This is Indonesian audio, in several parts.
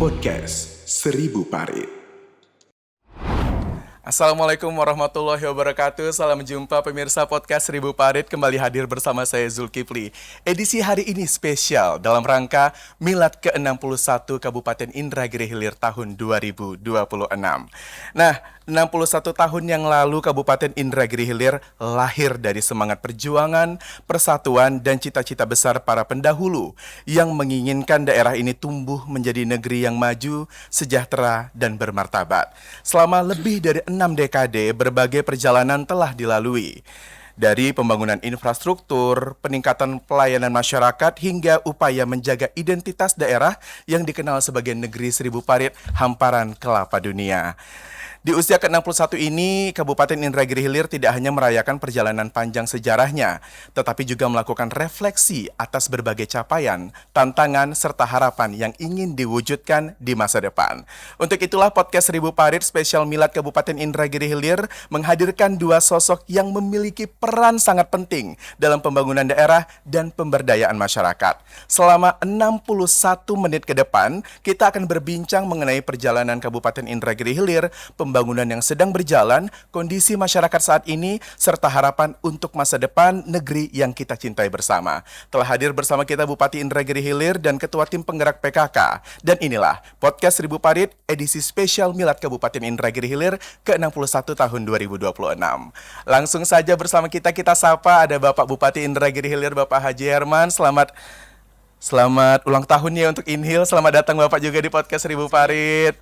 Podcast Seribu Parit. Assalamualaikum warahmatullahi wabarakatuh. Salam jumpa pemirsa podcast Seribu Parit. Kembali hadir bersama saya Zulkifli. Edisi hari ini spesial dalam rangka Milad ke-61 Kabupaten Indragiri Hilir tahun 2026. Nah, 61 tahun yang lalu Kabupaten Indragiri Hilir lahir dari semangat perjuangan, persatuan, dan cita-cita besar para pendahulu yang menginginkan daerah ini tumbuh menjadi negeri yang maju, sejahtera, dan bermartabat. Selama lebih dari 6 dekade, berbagai perjalanan telah dilalui. Dari pembangunan infrastruktur, peningkatan pelayanan masyarakat, hingga upaya menjaga identitas daerah yang dikenal sebagai negeri seribu parit, hamparan kelapa dunia. Di usia ke-61 ini, Kabupaten Indragiri Hilir tidak hanya merayakan perjalanan panjang sejarahnya, tetapi juga melakukan refleksi atas berbagai capaian, tantangan, serta harapan yang ingin diwujudkan di masa depan. Untuk itulah podcast Seribu Parit spesial Milad Kabupaten Indragiri Hilir menghadirkan dua sosok yang memiliki peran sangat penting dalam pembangunan daerah dan pemberdayaan masyarakat. Selama 61 menit ke depan, kita akan berbincang mengenai perjalanan Kabupaten Indragiri Hilir, pembangunan yang sedang berjalan, kondisi masyarakat saat ini, serta harapan untuk masa depan negeri yang kita cintai bersama. Telah hadir bersama kita Bupati Indragiri Hilir dan Ketua Tim Penggerak PKK. Dan inilah Podcast Seribu Parit edisi spesial Milad Kabupaten Indragiri Hilir ke-61 tahun 2026. Langsung saja bersama kita sapa ada Bapak Bupati Indragiri Hilir, Bapak Haji Herman. Selamat ulang tahun ya untuk Inhil. Selamat datang Bapak juga di Podcast Seribu Parit.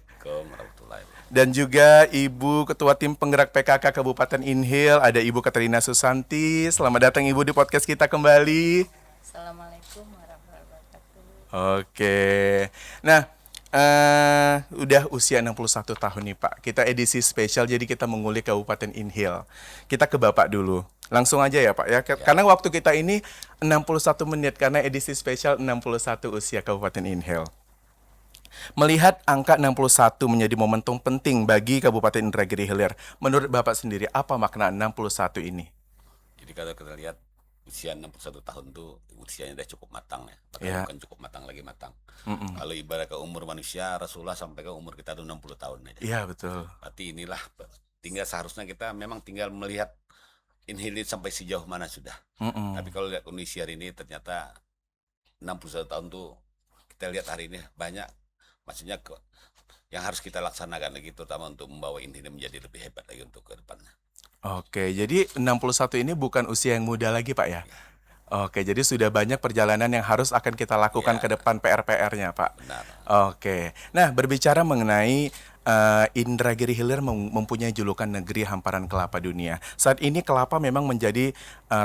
Dan juga Ibu Ketua Tim Penggerak PKK Kabupaten Inhil, ada Ibu Katerina Susanti. Selamat datang Ibu di podcast kita kembali. Assalamualaikum warahmatullahi wabarakatuh. Oke. Nah, udah usia 61 tahun nih Pak. Kita edisi spesial, jadi kita mengulik Kabupaten Inhil. Kita ke Bapak dulu. Langsung aja ya Pak ya. Karena waktu kita ini 61 menit, karena edisi spesial 61 usia Kabupaten Inhil. Melihat angka 61 menjadi momentum penting bagi Kabupaten Indragiri Hilir, menurut Bapak sendiri apa makna 61 ini? Jadi kalau kita lihat usia 61 tahun itu usianya udah cukup matang ya. Bahkan bukan cukup matang, lagi matang. Kalau ibarat ke umur manusia, Rasulullah sampai ke umur kita itu 60 tahun aja. Iya betul. Berarti inilah tinggal seharusnya kita memang tinggal melihat Inhil sampai sejauh mana sudah. Tapi kalau lihat kondisi hari ini ternyata 61 tahun tuh kita lihat hari ini banyak, maksudnya yang harus kita laksanakan lagi, terutama untuk membawa ini menjadi lebih hebat lagi untuk ke depannya. Oke, jadi 61 ini bukan usia yang muda lagi Pak ya? Oke, jadi sudah banyak perjalanan yang harus akan kita lakukan ke depan, PR-PR-nya Pak. Benar. Oke, nah berbicara mengenai Indragiri Hilir mempunyai julukan negeri hamparan kelapa dunia. Saat ini kelapa memang menjadi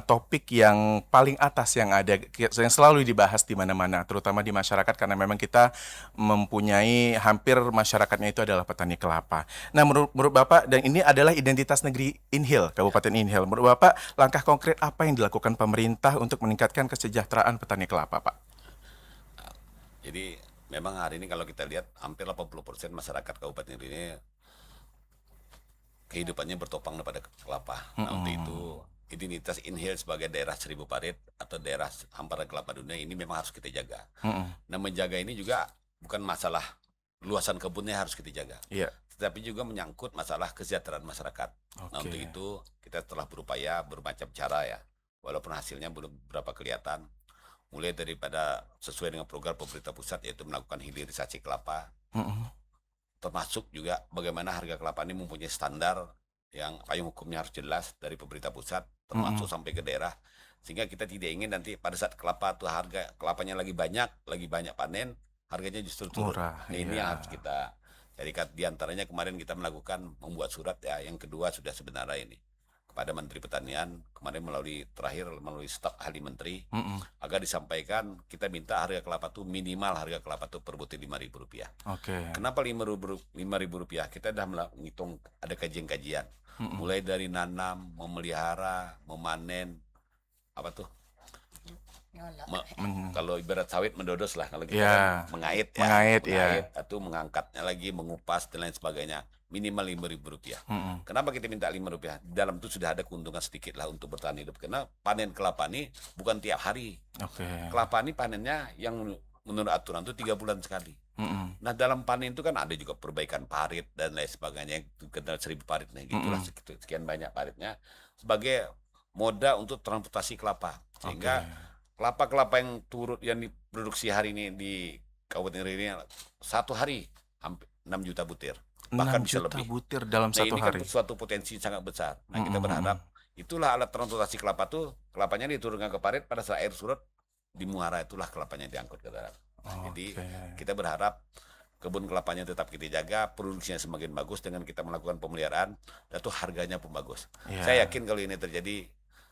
topik yang paling atas yang ada, yang selalu dibahas di mana-mana, terutama di masyarakat, karena memang kita mempunyai hampir masyarakatnya itu adalah petani kelapa. Nah, menurut Bapak, dan ini adalah identitas negeri Inhil, Kabupaten Inhil. Menurut Bapak, langkah konkret apa yang dilakukan pemerintah untuk meningkatkan kesejahteraan petani kelapa, Pak? Jadi memang hari ini kalau kita lihat hampir 80% masyarakat kabupaten ini kehidupannya bertopang pada kelapa. Nah, untuk itu identitas Inhil sebagai daerah seribu parit atau daerah hamparan kelapa dunia ini memang harus kita jaga. Nah, menjaga ini juga bukan masalah luasan kebunnya harus kita jaga, tetapi juga menyangkut masalah kesejahteraan masyarakat. Nah, untuk itu kita telah berupaya bermacam cara ya, walaupun hasilnya belum berapa kelihatan. Mulai daripada sesuai dengan program pemerintah pusat, yaitu melakukan hilirisasi kelapa, termasuk juga bagaimana harga kelapa ini mempunyai standar yang payung hukumnya harus jelas dari pemerintah pusat, termasuk sampai ke daerah, sehingga kita tidak ingin nanti pada saat kelapa tuh harga kelapanya lagi banyak panen, harganya justru turun. Nah, ini yang harus kita jadikan. Diantaranya kemarin kita melakukan membuat surat ya, yang kedua sudah sebenarnya ini kepada Menteri Pertanian kemarin melalui staf ahli menteri, agar disampaikan kita minta harga kelapa itu minimal harga kelapa itu per butir Rp5.000. Kenapa Rp5.000? Kita sudah menghitung, ada kajian-kajian, mulai dari nanam, memelihara, memanen, kalau ibarat sawit mendodos lah, kalau kita mengait atau mengangkatnya lagi, mengupas dan lain sebagainya, minimal Rp5.000. Kenapa kita minta Rp5? Di dalam itu sudah ada keuntungan sedikit lah untuk bertahan hidup, karena panen kelapa ini bukan tiap hari. Kelapa ini panennya yang menurut aturan itu 3 bulan sekali. Nah dalam panen itu kan ada juga perbaikan parit dan lain sebagainya, yang kenal 1000 parit nih, gitulah sekian banyak paritnya sebagai moda untuk transportasi kelapa, sehingga kelapa-kelapa yang turut yang diproduksi hari ini di Kabupaten Riau ini satu hari hampir 6 juta butir, 6 bahkan bisa juta lebih. butir dalam Nah satu ini kan hari. suatu potensi sangat besar. Nah kita berharap itulah alat transportasi kelapa tuh, kelapanya diturunkan ke parit, pada saat air surut di muara itulah kelapanya diangkut ke darat. Nah, jadi kita berharap kebun kelapanya tetap kita jaga, produksinya semakin bagus dengan kita melakukan pemeliharaan, dan tuh harganya pun bagus. Saya yakin kalau ini terjadi,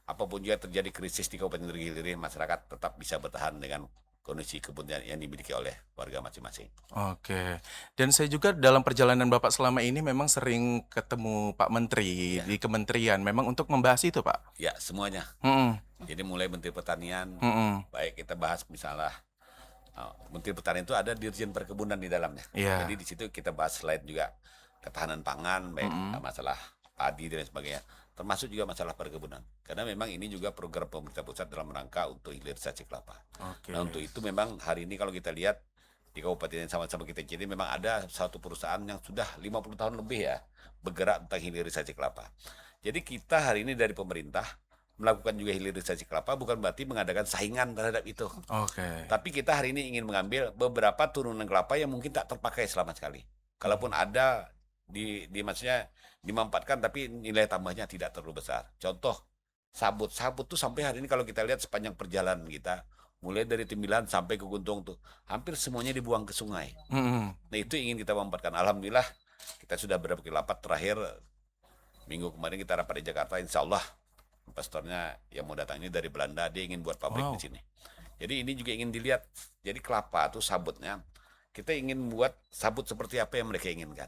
apapun juga terjadi krisis di Kabupaten Regil ini, masyarakat tetap bisa bertahan dengan kondisi kebun yang dimiliki oleh warga masing-masing. Oke. Dan saya juga dalam perjalanan Bapak selama ini memang sering ketemu Pak Menteri di kementerian, memang untuk membahas itu, Pak. Ya, semuanya. Jadi mulai Menteri Pertanian, baik kita bahas misalnya Menteri Pertanian itu ada Dirjen Perkebunan di dalamnya. Jadi di situ kita bahas selain juga ketahanan pangan, baik masalah padi dan sebagainya, termasuk juga masalah perkebunan. Karena memang ini juga program pemerintah pusat dalam rangka untuk hilirisasi kelapa. Nah untuk itu memang hari ini kalau kita lihat di kabupaten yang sama-sama kita jadi, memang ada satu perusahaan yang sudah 50 tahun lebih ya bergerak tentang hilirisasi kelapa. Jadi kita hari ini dari pemerintah melakukan juga hilirisasi kelapa bukan berarti mengadakan saingan terhadap itu. Tapi kita hari ini ingin mengambil beberapa turunan kelapa yang mungkin tak terpakai selama sekali. Kalaupun ada maksudnya dimanfaatkan, tapi nilai tambahnya tidak terlalu besar. Contoh sabut tuh sampai hari ini kalau kita lihat sepanjang perjalanan kita, mulai dari Timbilan sampai ke Guntung tuh hampir semuanya dibuang ke sungai. Nah itu ingin kita manfaatkan. Alhamdulillah kita sudah beberapa kali rapat, terakhir minggu kemarin kita rapat di Jakarta, insya Allah investornya yang mau datang ini dari Belanda, dia ingin buat pabrik di sini. Jadi ini juga ingin dilihat. Jadi kelapa itu sabutnya, kita ingin buat sabut seperti apa yang mereka inginkan.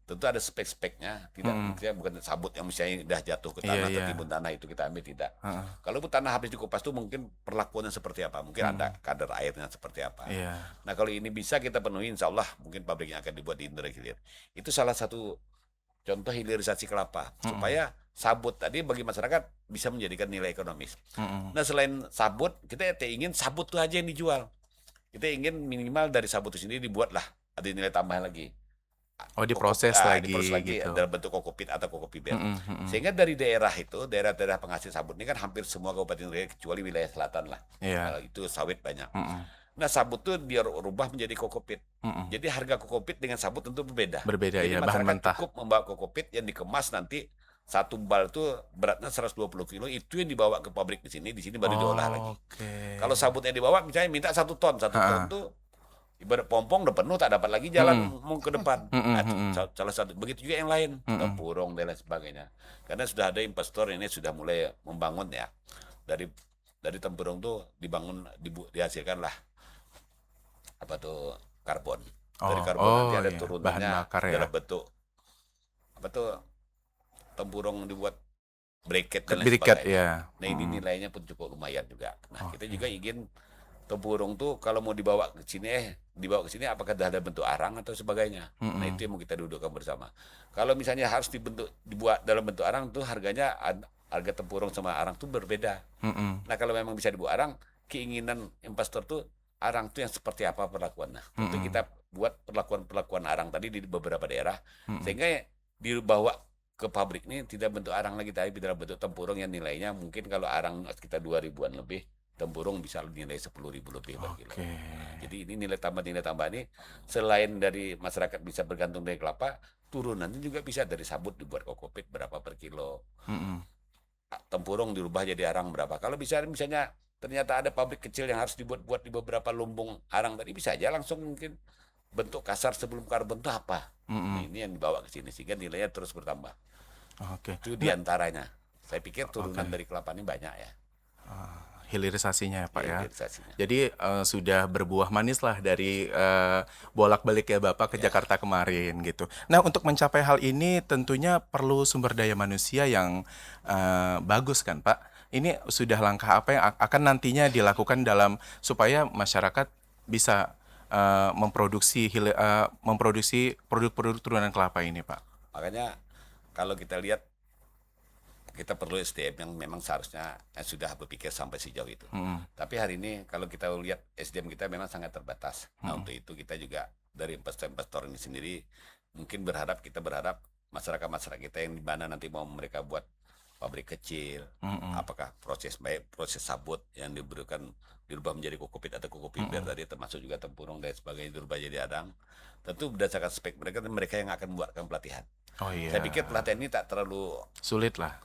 Tentu ada spek-speknya, tidak bukan sabut yang misalnya udah jatuh ke tanah, tertimbun tanah itu kita ambil, tidak. Kalau tanah habis dikupas itu mungkin perlakuannya seperti apa, mungkin ada kadar airnya seperti apa. Nah kalau ini bisa kita penuhi, insya Allah mungkin pabriknya akan dibuat di Indra Hilir. Itu salah satu contoh hilirisasi kelapa, supaya sabut tadi bagi masyarakat bisa menjadikan nilai ekonomis. Nah selain sabut, kita ingin sabut itu aja yang dijual. Kita ingin minimal dari sabut itu sendiri dibuatlah ada nilai tambahan lagi. Diproses lagi gitu. Dalam bentuk kokopit atau kokopibet. Sehingga dari daerah itu, daerah-daerah penghasil sabut ini kan hampir semua kabupaten Riau kecuali wilayah selatan lah. Itu sawit banyak. Nah sabut tuh dia rubah menjadi kokopit. Jadi harga kokopit dengan sabut tentu berbeda. Jadi bahan mentah. Cukup membawa kokopit yang dikemas nanti satu bal itu beratnya 120 kilo, itu yang dibawa ke pabrik di sini baru diolah lagi. Kalau sabutnya dibawa misalnya minta 1 ton tuh ibarat pompong udah penuh, tak dapat lagi jalan mau ke depan. Salah satu begitu juga yang lain, tempurung dan lain sebagainya. Karena sudah ada investor ini sudah mulai membangun ya. Dari tempurung tuh dihasilkan lah apa tuh karbon. Dari karbon nanti ada turunannya dalam bentuk apa tuh tempurung dibuat briket dan lain sebagainya. Nah ini nilainya pun cukup lumayan juga. Nah kita juga ingin tempurung tuh kalau mau dibawa ke sini apakah ada bentuk arang atau sebagainya. Nah itu yang mau kita dudukkan bersama. Kalau misalnya harus dibuat dalam bentuk arang tuh harganya, harga tempurung sama arang tuh berbeda. Nah kalau memang bisa dibuat arang, keinginan investor tuh arang tuh yang seperti apa perlakuannya. Tentu kita buat perlakuan arang tadi di beberapa daerah, sehingga dibawa ke pabrik ini tidak bentuk arang lagi, tapi dalam bentuk tempurung yang nilainya mungkin kalau arang sekitar 2.000-an lebih, tempurung bisa nilai 10.000 lebih per kilo. Jadi ini nilai tambah ini selain dari masyarakat bisa bergantung dari kelapa, turunannya juga bisa dari sabut dibuat kokopit berapa per kilo. Tempurung dirubah jadi arang berapa. Kalau misalnya ternyata ada pabrik kecil yang harus dibuat di beberapa lumbung arang tadi, bisa aja langsung mungkin bentuk kasar sebelum karbon itu apa. Nah, ini yang dibawa ke sini sehingga nilainya terus bertambah. Itu diantaranya. Saya pikir turunan dari kelapa ini banyak ya. Hilirisasinya ya Pak ya. Jadi sudah berbuah manis lah dari bolak-balik ya Bapak ke Jakarta kemarin gitu. Nah untuk mencapai hal ini tentunya perlu sumber daya manusia yang bagus kan Pak. Ini sudah langkah apa yang akan nantinya dilakukan dalam supaya masyarakat bisa memproduksi produk-produk turunan kelapa ini Pak. Makanya kalau kita lihat kita perlu SDM yang memang seharusnya sudah berpikir sampai sejauh itu. Tapi hari ini kalau kita lihat SDM kita memang sangat terbatas. Nah untuk itu kita juga dari investor-investor ini sendiri mungkin kita berharap masyarakat kita yang di mana nanti mau mereka buat pabrik kecil, apakah proses sabut yang dirubah menjadi kokopit atau kokopiber tadi, termasuk juga tempurung dan sebagainya dirubah jadi adang, tentu berdasarkan spek mereka yang akan membuatkan pelatihan. Oh iya. Saya pikir pelatihan ini tak terlalu Sulit lah.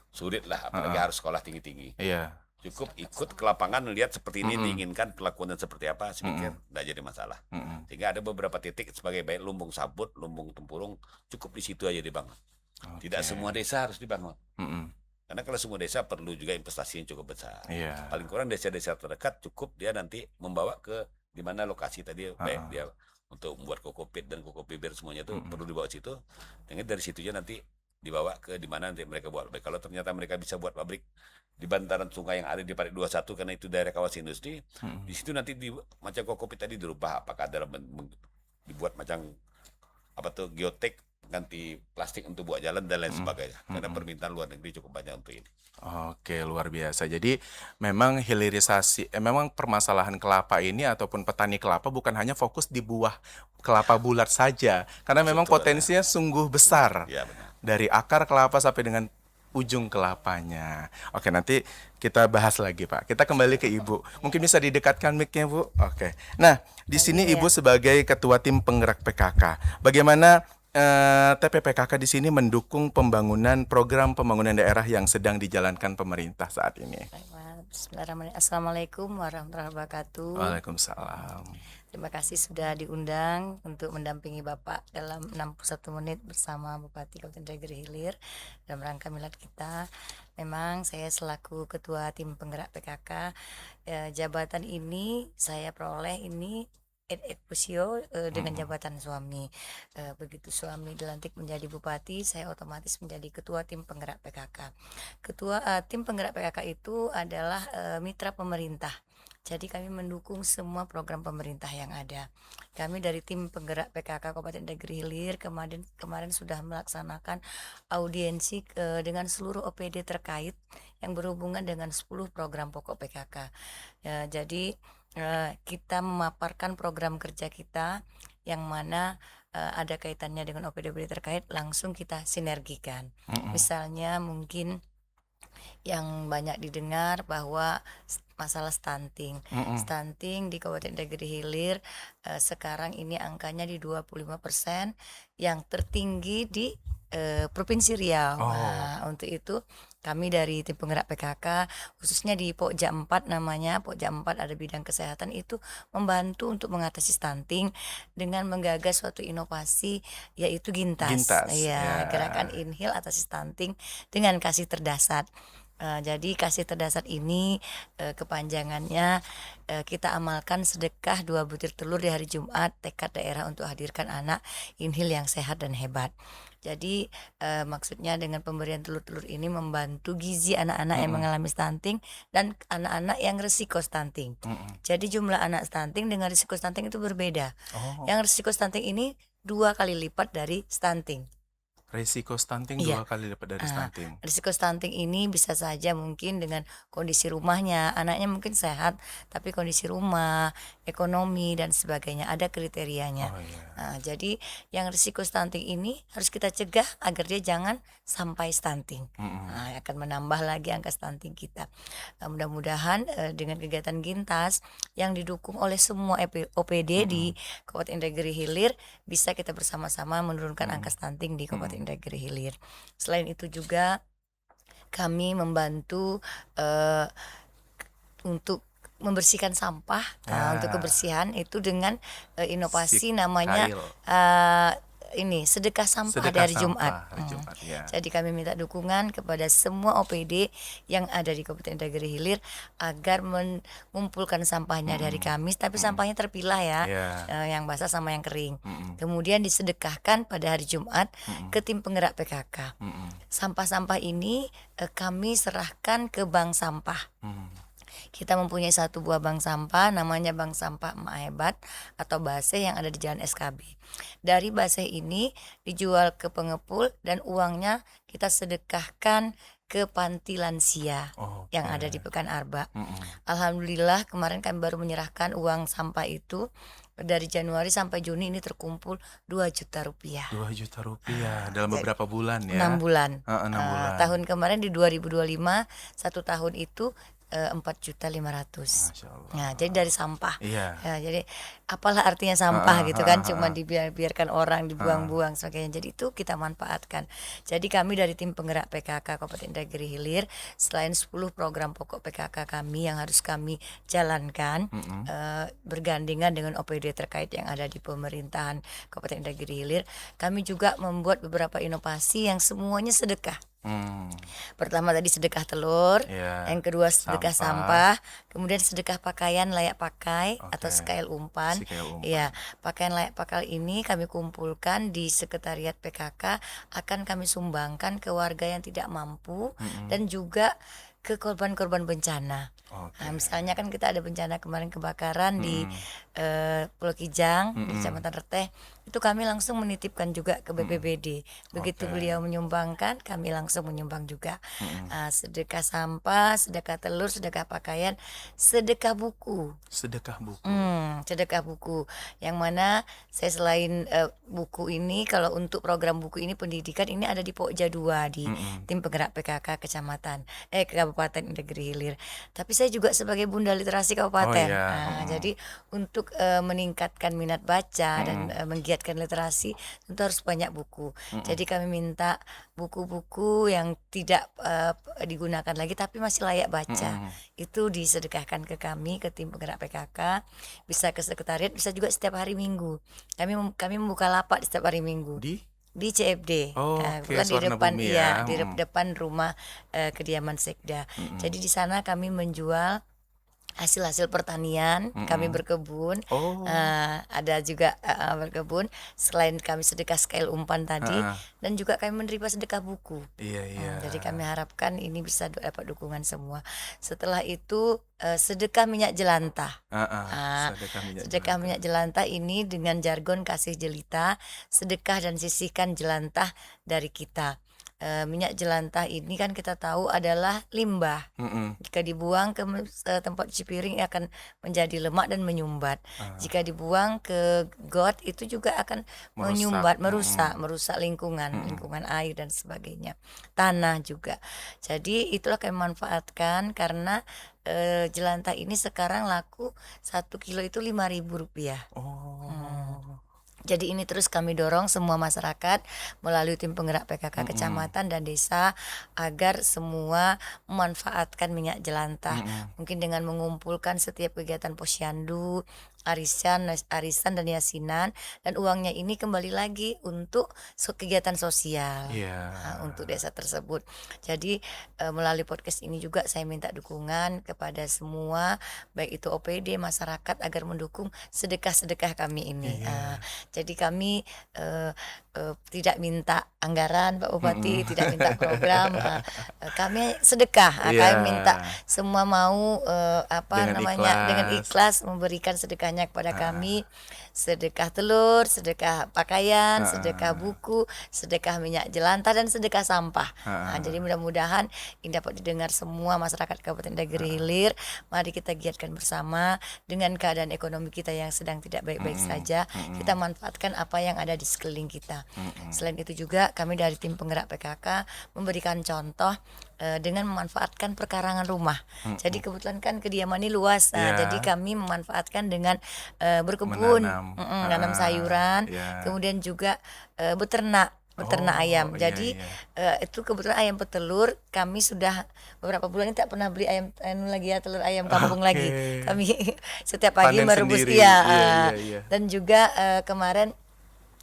apalagi harus sekolah tinggi-tinggi. Iya. Cukup ikut ke lapangan lihat seperti ini diinginkan perlakuannya seperti apa, saya pikir tidak jadi masalah. Sehingga ada beberapa titik sebagai baik lumbung sabut, lumbung tempurung, cukup di situ aja dibangun. Tidak semua desa harus dibangun. Karena kalau semua desa perlu juga investasi yang cukup besar. Iya. Paling kurang desa-desa terdekat cukup dia nanti membawa ke di mana lokasi tadi baik dia untuk membuat kokopit dan kokopiber semuanya itu perlu dibawa situ. Dan dari situnya nanti dibawa ke di mana nanti mereka buat. Baik, kalau ternyata mereka bisa buat pabrik di bantaran sungai yang ada di Parit 21 karena itu daerah kawasan industri, di situ nanti macam kokopit tadi dirubah apakah dalam dibuat macam geotek, ganti plastik untuk buat jalan dan lain sebagainya. Karena permintaan luar negeri cukup banyak untuk ini. Oke, luar biasa. Jadi memang memang permasalahan kelapa ini ataupun petani kelapa bukan hanya fokus di buah kelapa bulat saja, karena memang potensinya sungguh besar. Ya, benar. Dari akar kelapa sampai dengan ujung kelapanya. Oke, nanti kita bahas lagi, Pak. Kita kembali ke Ibu. Mungkin bisa didekatkan mic-nya, Bu. Oke. Nah, di sini Ibu sebagai ketua tim penggerak PKK. Bagaimana TPPKK di sini mendukung program pembangunan daerah yang sedang dijalankan pemerintah saat ini? Bismillahirrahmanirrahim. Assalamualaikum warahmatullahi wabarakatuh. Waalaikumsalam. Terima kasih sudah diundang untuk mendampingi Bapak dalam 61 menit bersama Bupati Kabupaten Indragiri Hilir dalam rangka milad kita. Memang saya selaku ketua tim penggerak PKK, jabatan ini saya peroleh ini eksekusi dengan jabatan suami. Begitu suami dilantik menjadi bupati, saya otomatis menjadi ketua tim penggerak PKK. Tim penggerak PKK itu adalah mitra pemerintah. Jadi kami mendukung semua program pemerintah yang ada. Kami dari tim penggerak PKK Kabupaten Indragiri Hilir kemarin sudah melaksanakan audiensi dengan seluruh OPD terkait yang berhubungan dengan 10 program pokok PKK. Jadi kita memaparkan program kerja kita yang mana ada kaitannya dengan OPD-OPD terkait, langsung kita sinergikan. Misalnya mungkin yang banyak didengar bahwa masalah stunting. Stunting di Kabupaten Indragiri Hilir sekarang ini angkanya di 25%, yang tertinggi di Provinsi Riau. Nah, untuk itu kami dari tim penggerak PKK khususnya di Pokja 4 namanya, Pokja 4 ada bidang kesehatan, itu membantu untuk mengatasi stunting dengan menggagas suatu inovasi yaitu Gintas. Ya, gerakan Inhil atasi stunting dengan kasih terdasar. Jadi kasih terdasar ini kepanjangannya kita amalkan sedekah 2 butir telur di hari Jumat, tekad daerah untuk hadirkan anak Inhil yang sehat dan hebat. Jadi maksudnya dengan pemberian telur-telur ini membantu gizi anak-anak yang mengalami stunting dan anak-anak yang risiko stunting. Jadi jumlah anak stunting dengan risiko stunting itu berbeda. Yang risiko stunting ini 2 kali lipat dari stunting. Risiko stunting 2 kali lipat dari stunting. Risiko stunting ini bisa saja mungkin dengan kondisi rumahnya, anaknya mungkin sehat, tapi kondisi rumah, ekonomi dan sebagainya ada kriterianya. Jadi yang risiko stunting ini harus kita cegah agar dia jangan sampai stunting. Akan menambah lagi angka stunting kita. Mudah-mudahan dengan kegiatan Gintas yang didukung oleh semua OPD di Kabupaten Indragiri Hilir bisa kita bersama-sama menurunkan angka stunting di Kabupaten Indragiri Hilir. Selain itu juga kami membantu untuk membersihkan sampah. Untuk kebersihan itu dengan inovasi namanya ini sedekah sampah dari Jumat. Jadi kami minta dukungan kepada semua OPD yang ada di Kabupaten Indragiri Hilir agar mengumpulkan sampahnya dari Kamis, tapi sampahnya terpilah ya, yang basah sama yang kering. Kemudian disedekahkan pada hari Jumat ke tim penggerak PKK. Sampah-sampah ini kami serahkan ke bank sampah. Kita mempunyai 1 buah bank sampah namanya Bank Sampah Emak Hebat atau Base yang ada di Jalan SKB. Dari Base ini dijual ke pengepul dan uangnya kita sedekahkan ke panti lansia Oke. yang ada di Pekan Arba. Mm-mm. Alhamdulillah kemarin kami baru menyerahkan uang sampah itu, dari Januari sampai Juni ini terkumpul 2 juta rupiah. 2 juta rupiah dalam Jadi, beberapa bulan ya. 6 bulan. 6 bulan. Tahun kemarin di 2025 satu tahun itu 4.500.000. Masya Allah. Nah, jadi dari sampah. Iya. Ya, jadi apalah artinya sampah gitu kan, cuma dibiarkan orang dibuang-buang sebagainya. Jadi itu kita manfaatkan. Jadi kami dari tim penggerak PKK Kabupaten Indragiri Hilir, selain 10 program pokok PKK kami yang harus kami jalankan, bergandengan dengan OPD terkait yang ada di pemerintahan Kabupaten Indragiri Hilir, kami juga membuat beberapa inovasi yang semuanya sedekah. Pertama tadi sedekah telur, Iya. yang kedua sedekah sampah, kemudian sedekah pakaian layak pakai atau Oke. sekail umpan. Sikail umpan. Iya, pakaian layak pakai ini kami kumpulkan di sekretariat PKK, akan kami sumbangkan ke warga yang tidak mampu dan juga ke korban-korban bencana. Oke. Nah, misalnya kan kita ada bencana kemarin kebakaran di Pulau Kijang, di Kecamatan Reteh, itu kami langsung menitipkan juga ke BPBD. Begitu Oke. beliau menyumbangkan, kami langsung menyumbang juga. Sedekah sampah, sedekah telur, sedekah pakaian, sedekah buku. Sedekah buku. Sedekah buku, yang mana saya selain buku ini, kalau untuk program buku ini pendidikan ini ada di Pokja 2 di tim penggerak PKK Kabupaten Indragiri Hilir. Tapi saya juga sebagai Bunda Literasi Kabupaten. Oh, iya. Jadi untuk meningkatkan minat baca dan menggiatkan literasi tentu harus banyak buku. Jadi kami minta buku-buku yang tidak digunakan lagi tapi masih layak baca. Itu disedekahkan ke kami, ke tim penggerak PKK, bisa ke sekretariat, bisa juga setiap hari Minggu. Kami membuka lapak setiap hari Minggu di CFD. Oh, Kebetulan di Suwarna depan Bumi ya. di depan rumah kediaman Sekda. Jadi di sana kami menjual hasil-hasil pertanian, kami berkebun, Oh. ada juga berkebun. Selain kami sedekah sekail umpan tadi, dan juga kami menerima sedekah buku. Iya, iya. Jadi kami harapkan ini bisa dapat dukungan semua. Setelah itu sedekah minyak jelantah. Sedekah minyak jelantah ini dengan jargon kasih jelita, sedekah dan sisihkan jelantah dari kita. Minyak jelantah ini kan kita tahu adalah limbah. Jika dibuang ke tempat cuci piring akan menjadi lemak dan menyumbat. Jika dibuang ke got itu juga akan menyumbat, merusak lingkungan air dan sebagainya, tanah juga. Jadi itulah kami manfaatkan karena jelantah ini sekarang laku 1 kilo itu 5.000 rupiah. Jadi ini terus kami dorong semua masyarakat melalui tim penggerak PKK kecamatan dan desa agar semua memanfaatkan minyak jelantah. Mungkin dengan mengumpulkan setiap kegiatan posyandu, arisan dan yasinan, dan uangnya ini kembali lagi untuk kegiatan sosial untuk desa tersebut. Jadi melalui podcast ini juga saya minta dukungan kepada semua, baik itu OPD, masyarakat, agar mendukung sedekah-sedekah kami ini. Jadi kami tidak minta anggaran Pak Bupati, tidak minta program, kami sedekah. Kami minta semua mau dengan ikhlas memberikan sedekahnya kepada kami. Sedekah telur, sedekah pakaian, sedekah buku, sedekah minyak jelantah, dan sedekah sampah. Jadi mudah-mudahan ini dapat didengar semua masyarakat Kabupaten Indragiri Hilir. Mari kita giatkan bersama dengan keadaan ekonomi kita yang sedang tidak baik-baik saja. Kita manfaatkan apa yang ada di sekeliling kita. Selain itu juga kami dari tim penggerak PKK memberikan contoh dengan memanfaatkan perkarangan rumah. Jadi kebetulan kan kediaman ini luas, jadi kami memanfaatkan dengan berkebun, menanam sayuran, kemudian juga beternak ayam. Jadi itu kebetulan ayam petelur kami sudah beberapa bulan ini tak pernah beli ayam telur ayam kampung lagi. Kami setiap pagi Panen merebus sendiri. Iya. Dan juga kemarin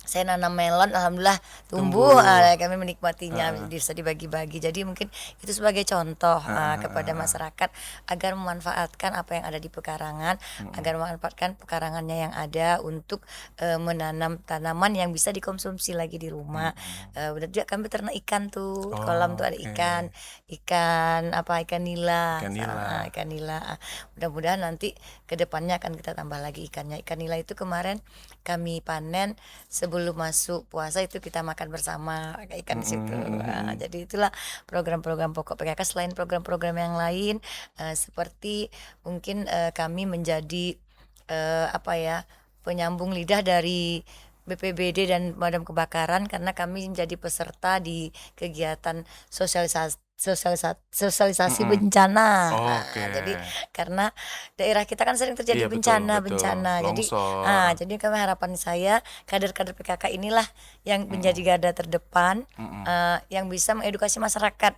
saya nanam melon, alhamdulillah tumbuh. Kami menikmatinya, bisa dibagi-bagi. Jadi mungkin itu sebagai contoh kepada masyarakat agar memanfaatkan apa yang ada di pekarangan, agar memanfaatkan pekarangannya yang ada untuk menanam tanaman yang bisa dikonsumsi lagi di rumah. Udah juga kami ternak ikan tuh, kolam tuh ada ikan nila. Ikan nila. Mudah-mudahan nanti kedepannya akan kita tambah lagi ikannya. Ikan nila itu kemarin kami panen sebelum sebelum masuk puasa itu kita makan bersama ikan di situ. Nah, jadi itulah program-program pokok PKK selain program-program yang lain seperti mungkin kami menjadi apa ya, penyambung lidah dari BPBD dan Pemadam Kebakaran karena kami menjadi peserta di kegiatan sosialisasi bencana. Oke. Jadi karena daerah kita kan sering terjadi Iya, betul, betul. bencana. Jadi Longsor. jadi kami harapan saya kader-kader PKK inilah yang menjadi garda terdepan yang bisa mengedukasi masyarakat.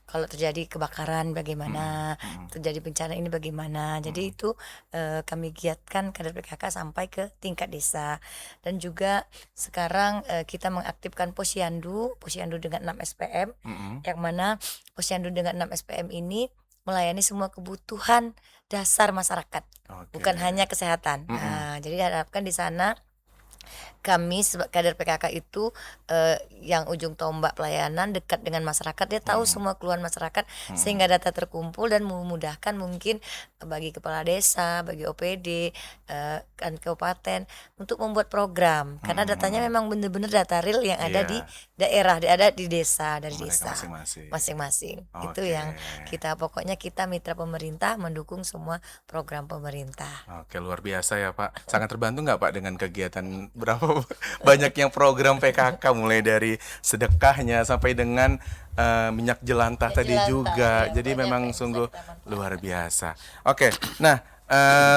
Kalau terjadi kebakaran bagaimana, terjadi bencana ini bagaimana. Jadi itu kami giatkan kader PKK sampai ke tingkat desa. Dan juga sekarang kita mengaktifkan Posyandu dengan 6 SPM yang mana Posyandu dengan 6 SPM ini melayani semua kebutuhan dasar masyarakat, bukan hanya kesehatan. Nah, jadi diharapkan di sana kami sebagai kader PKK itu yang ujung tombak pelayanan dekat dengan masyarakat, dia tahu semua keluhan masyarakat sehingga data terkumpul dan memudahkan mungkin bagi kepala desa, bagi OPD kan kabupaten untuk membuat program karena datanya memang benar-benar data real yang ada di daerah, ada di desa, dari Mereka desa masing-masing. Itu Oke. yang kita pokoknya kita mitra pemerintah mendukung semua program pemerintah. Oke, luar biasa ya Pak. Sangat terbantu nggak Pak dengan kegiatan berapa banyak yang program PKK mulai dari sedekahnya sampai dengan minyak jelantah tadi jelantah, juga. ya, Jadi banyak memang yang bisa sungguh kita manfaatkan. luar biasa. Oke, nah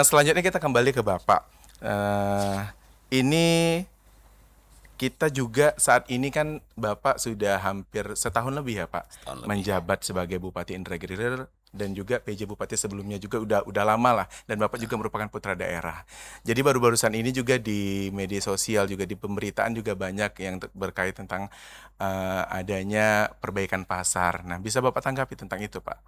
selanjutnya kita kembali ke Bapak. Ini kita juga saat ini kan Bapak sudah hampir setahun lebih ya Pak Setahun lebih. menjabat sebagai Bupati Indragiri Hilir dan juga PJ Bupati sebelumnya juga udah lama lah dan Bapak juga merupakan putra daerah. Jadi baru-barusan ini juga di media sosial juga di pemberitaan juga banyak yang berkait tentang adanya perbaikan pasar. Nah, bisa Bapak tanggapi tentang itu, Pak?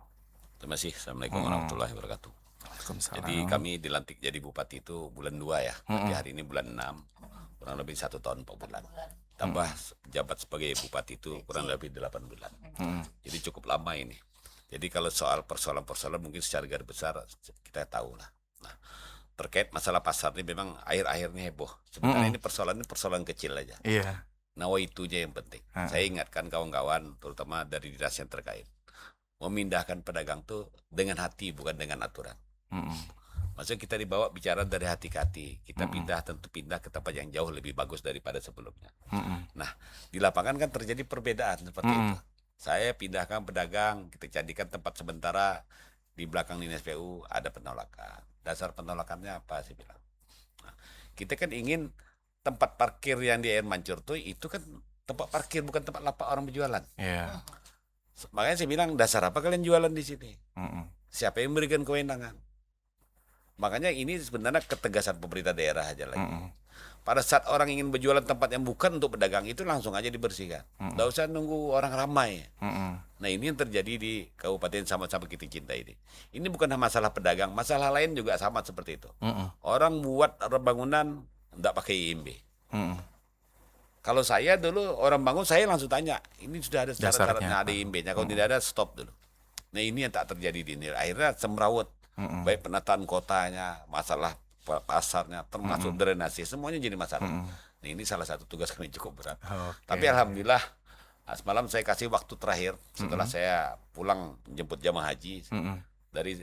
Terima kasih. Assalamualaikum warahmatullahi wabarakatuh. Waalaikumsalam. Jadi kami dilantik jadi bupati itu bulan 2 ya. Berarti hari ini bulan 6. Kurang lebih 1 tahun 4 bulan. Tambah jabat sebagai bupati itu kurang lebih 8 bulan. Jadi cukup lama ini. Jadi kalau soal persoalan-persoalan mungkin secara garis besar kita tahu lah. Nah, terkait masalah pasar ini memang akhir-akhir ini heboh. Sebenarnya ini persoalan kecil aja. Iya. Nawaitunya yang penting. Saya ingatkan kawan-kawan terutama dari dinas yang terkait. Memindahkan pedagang tuh dengan hati bukan dengan aturan. Maksudnya kita dibawa bicara dari hati ke hati. Kita tentu pindah ke tempat yang jauh lebih bagus daripada sebelumnya. Nah, di lapangan kan terjadi perbedaan seperti itu. Saya pindahkan pedagang, kita jadikan tempat sementara di belakang dinas PU ada penolakan. Dasar penolakannya apa saya bilang? Nah, kita kan ingin tempat parkir yang di Air Mancur tuh itu kan tempat parkir bukan tempat lapak orang berjualan. Iya. Makanya saya bilang dasar apa kalian jualan di sini? Siapa yang memberikan kewenangan? Makanya ini sebenarnya ketegasan pemerintah daerah aja lagi. Pada saat orang ingin berjualan tempat yang bukan untuk pedagang itu langsung aja dibersihkan. Nggak usah nunggu orang ramai. Nah ini yang terjadi di kabupaten sama-sama kita cinta ini. Ini bukan masalah pedagang, masalah lain juga sama seperti itu. Orang buat bangunan nggak pakai IMB. Kalau saya dulu orang bangun saya langsung tanya, ini sudah ada syarat-syaratnya, ada IMB-nya. Kalau tidak ada stop dulu. Nah ini yang tak terjadi di ini. Akhirnya semrawut. Baik penataan kotanya, masalah pasarnya, termasuk drainase, semuanya jadi masalah. Nah ini salah satu tugas kami cukup berat. Tapi alhamdulillah semalam saya kasih waktu terakhir setelah saya pulang jemput jamaah haji dari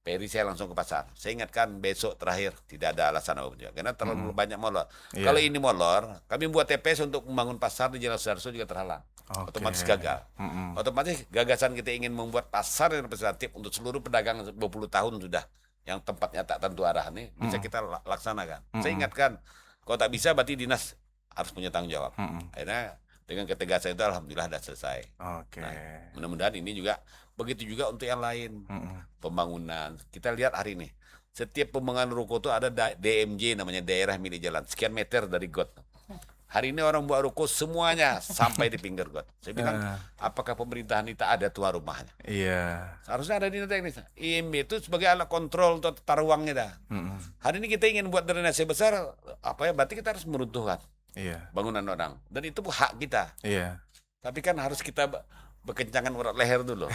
Peri saya langsung ke pasar. Saya ingatkan besok terakhir tidak ada alasan apa juga karena terlalu banyak molor. Kalau ini molor, kami buat TPS untuk membangun pasar di Jalan Sudarso juga terhalang. Otomatis gagal. Otomatis gagasan kita ingin membuat pasar yang representatif untuk seluruh pedagang 20 tahun sudah yang tempatnya tak tentu arah nih bisa kita laksanakan. Saya ingatkan, kalau tak bisa berarti dinas harus punya tanggung jawab. Akhirnya dengan ketegasan itu alhamdulillah sudah selesai. Nah, mudah-mudahan ini juga begitu juga untuk yang lain. Pembangunan. Kita lihat hari ini setiap pembangunan ruko itu ada DMJ namanya daerah milik jalan sekian meter dari got. Hari ini orang buat ruko semuanya sampai di pinggir got. Saya bilang, apakah pemerintahan ini tak ada tuan rumahnya? Iya. Seharusnya ada dinas teknis. IMB itu sebagai alat kontrol untuk tata ruangnya dah. Hari ini kita ingin buat drainase besar, apa ya? Berarti kita harus meruntuhkan bangunan orang. Dan itu hak kita. Iya. Tapi kan harus kita berkencangan urat leher dulu.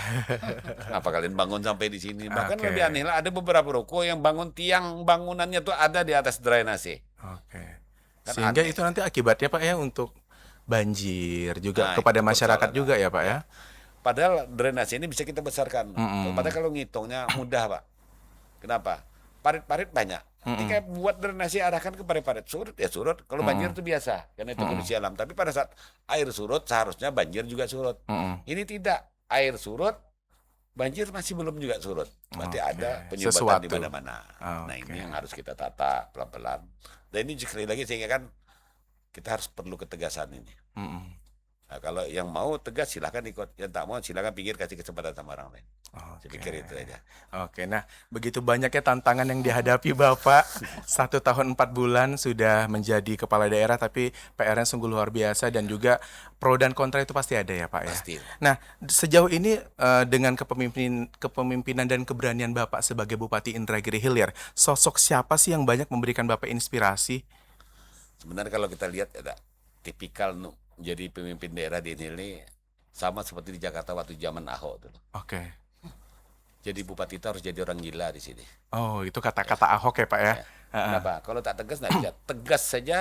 Kenapa kalian bangun sampai di sini? Bahkan lebih aneh lah, ada beberapa ruko yang bangun tiang bangunannya tuh ada di atas drainase. Kan Sehingga aneh. itu nanti akibatnya Pak ya untuk banjir juga Nah, kepada itu masyarakat persoalan. juga ya Pak ya. Padahal drainase ini bisa kita besarkan. Padahal kalau ngitungnya mudah, Pak. Kenapa? Parit-parit banyak. Ketika buat drainase arahkan ke parit-parit, surut ya surut. Kalau banjir itu biasa, karena itu kondisi alam. Tapi pada saat air surut, seharusnya banjir juga surut. Ini tidak. Air surut, banjir masih belum juga surut. Berarti Oke. ada penyumbatan Sesuatu. di mana-mana. Nah, Oke. ini yang harus kita tata pelan-pelan. Dan ini sekali lagi sehingga kan kita harus perlu ketegasan ini. Nah, kalau yang mau tegas silahkan ikut, yang tak mau silahkan pinggir, kasih kesempatan sama orang lain. Saya pikir itu aja. Oke, nah begitu banyaknya tantangan yang dihadapi Bapak 1 tahun 4 bulan sudah menjadi kepala daerah, tapi PR-nya sungguh luar biasa dan juga pro dan kontra itu pasti ada ya Pak ya. Pasti. Nah sejauh ini dengan kepemimpinan dan keberanian Bapak sebagai Bupati Indragiri Hilir, sosok siapa sih yang banyak memberikan Bapak inspirasi? Sebenarnya kalau kita lihat ada tipikal jadi pemimpin daerah di ini sama seperti di Jakarta waktu zaman Ahok dulu. Oke. Jadi bupati itu harus jadi orang gila di sini. Oh itu kata-kata Ahok ya Pak ya. Kenapa? Kalau tak tegas nggak bisa. Tegas saja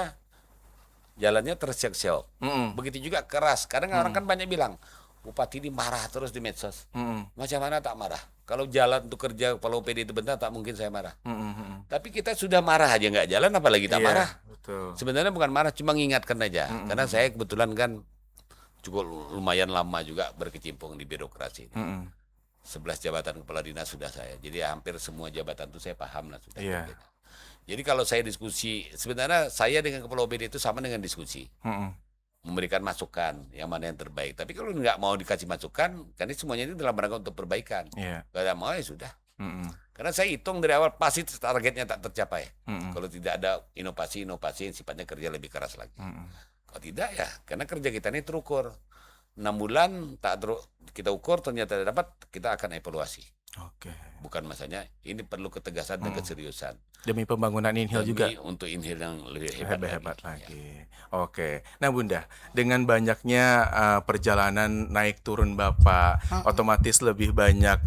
jalannya tersiok-siok. Begitu juga keras. Kadang orang kan banyak bilang bupati ini marah terus di medsos. Macam mana tak marah? Kalau jalan untuk kerja kalau PD itu bentar tak mungkin saya marah. Tapi kita sudah marah aja nggak jalan, apalagi tak Iya, marah. betul. Sebenarnya bukan marah, cuma mengingatkan aja. Karena saya kebetulan kan cukup lumayan lama juga berkecimpung di birokrasi. 11 jabatan kepala dinas sudah saya. Jadi hampir semua jabatan itu saya paham lah sudah. Iya. Jadi kalau saya diskusi, sebenarnya saya dengan kepala OPD itu sama dengan diskusi. Memberikan masukan yang mana yang terbaik. Tapi kalau nggak mau dikasih masukan, karena semuanya ini dalam rangka untuk perbaikan. Iya. Kalau mau ya sudah. Karena saya hitung dari awal pasti targetnya tak tercapai. Kalau tidak ada inovasi yang sifatnya kerja lebih keras lagi. Kalau tidak ya, karena kerja kita ini terukur. 6 bulan kita ukur ternyata tidak dapat, kita akan evaluasi. Oke. Bukan masanya ini perlu ketegasan dan keseriusan. Demi pembangunan Inhil juga Demi untuk Inhil yang lebih hebat lagi. Oke. Nah Bunda, dengan banyaknya perjalanan naik turun Bapak, otomatis lebih banyak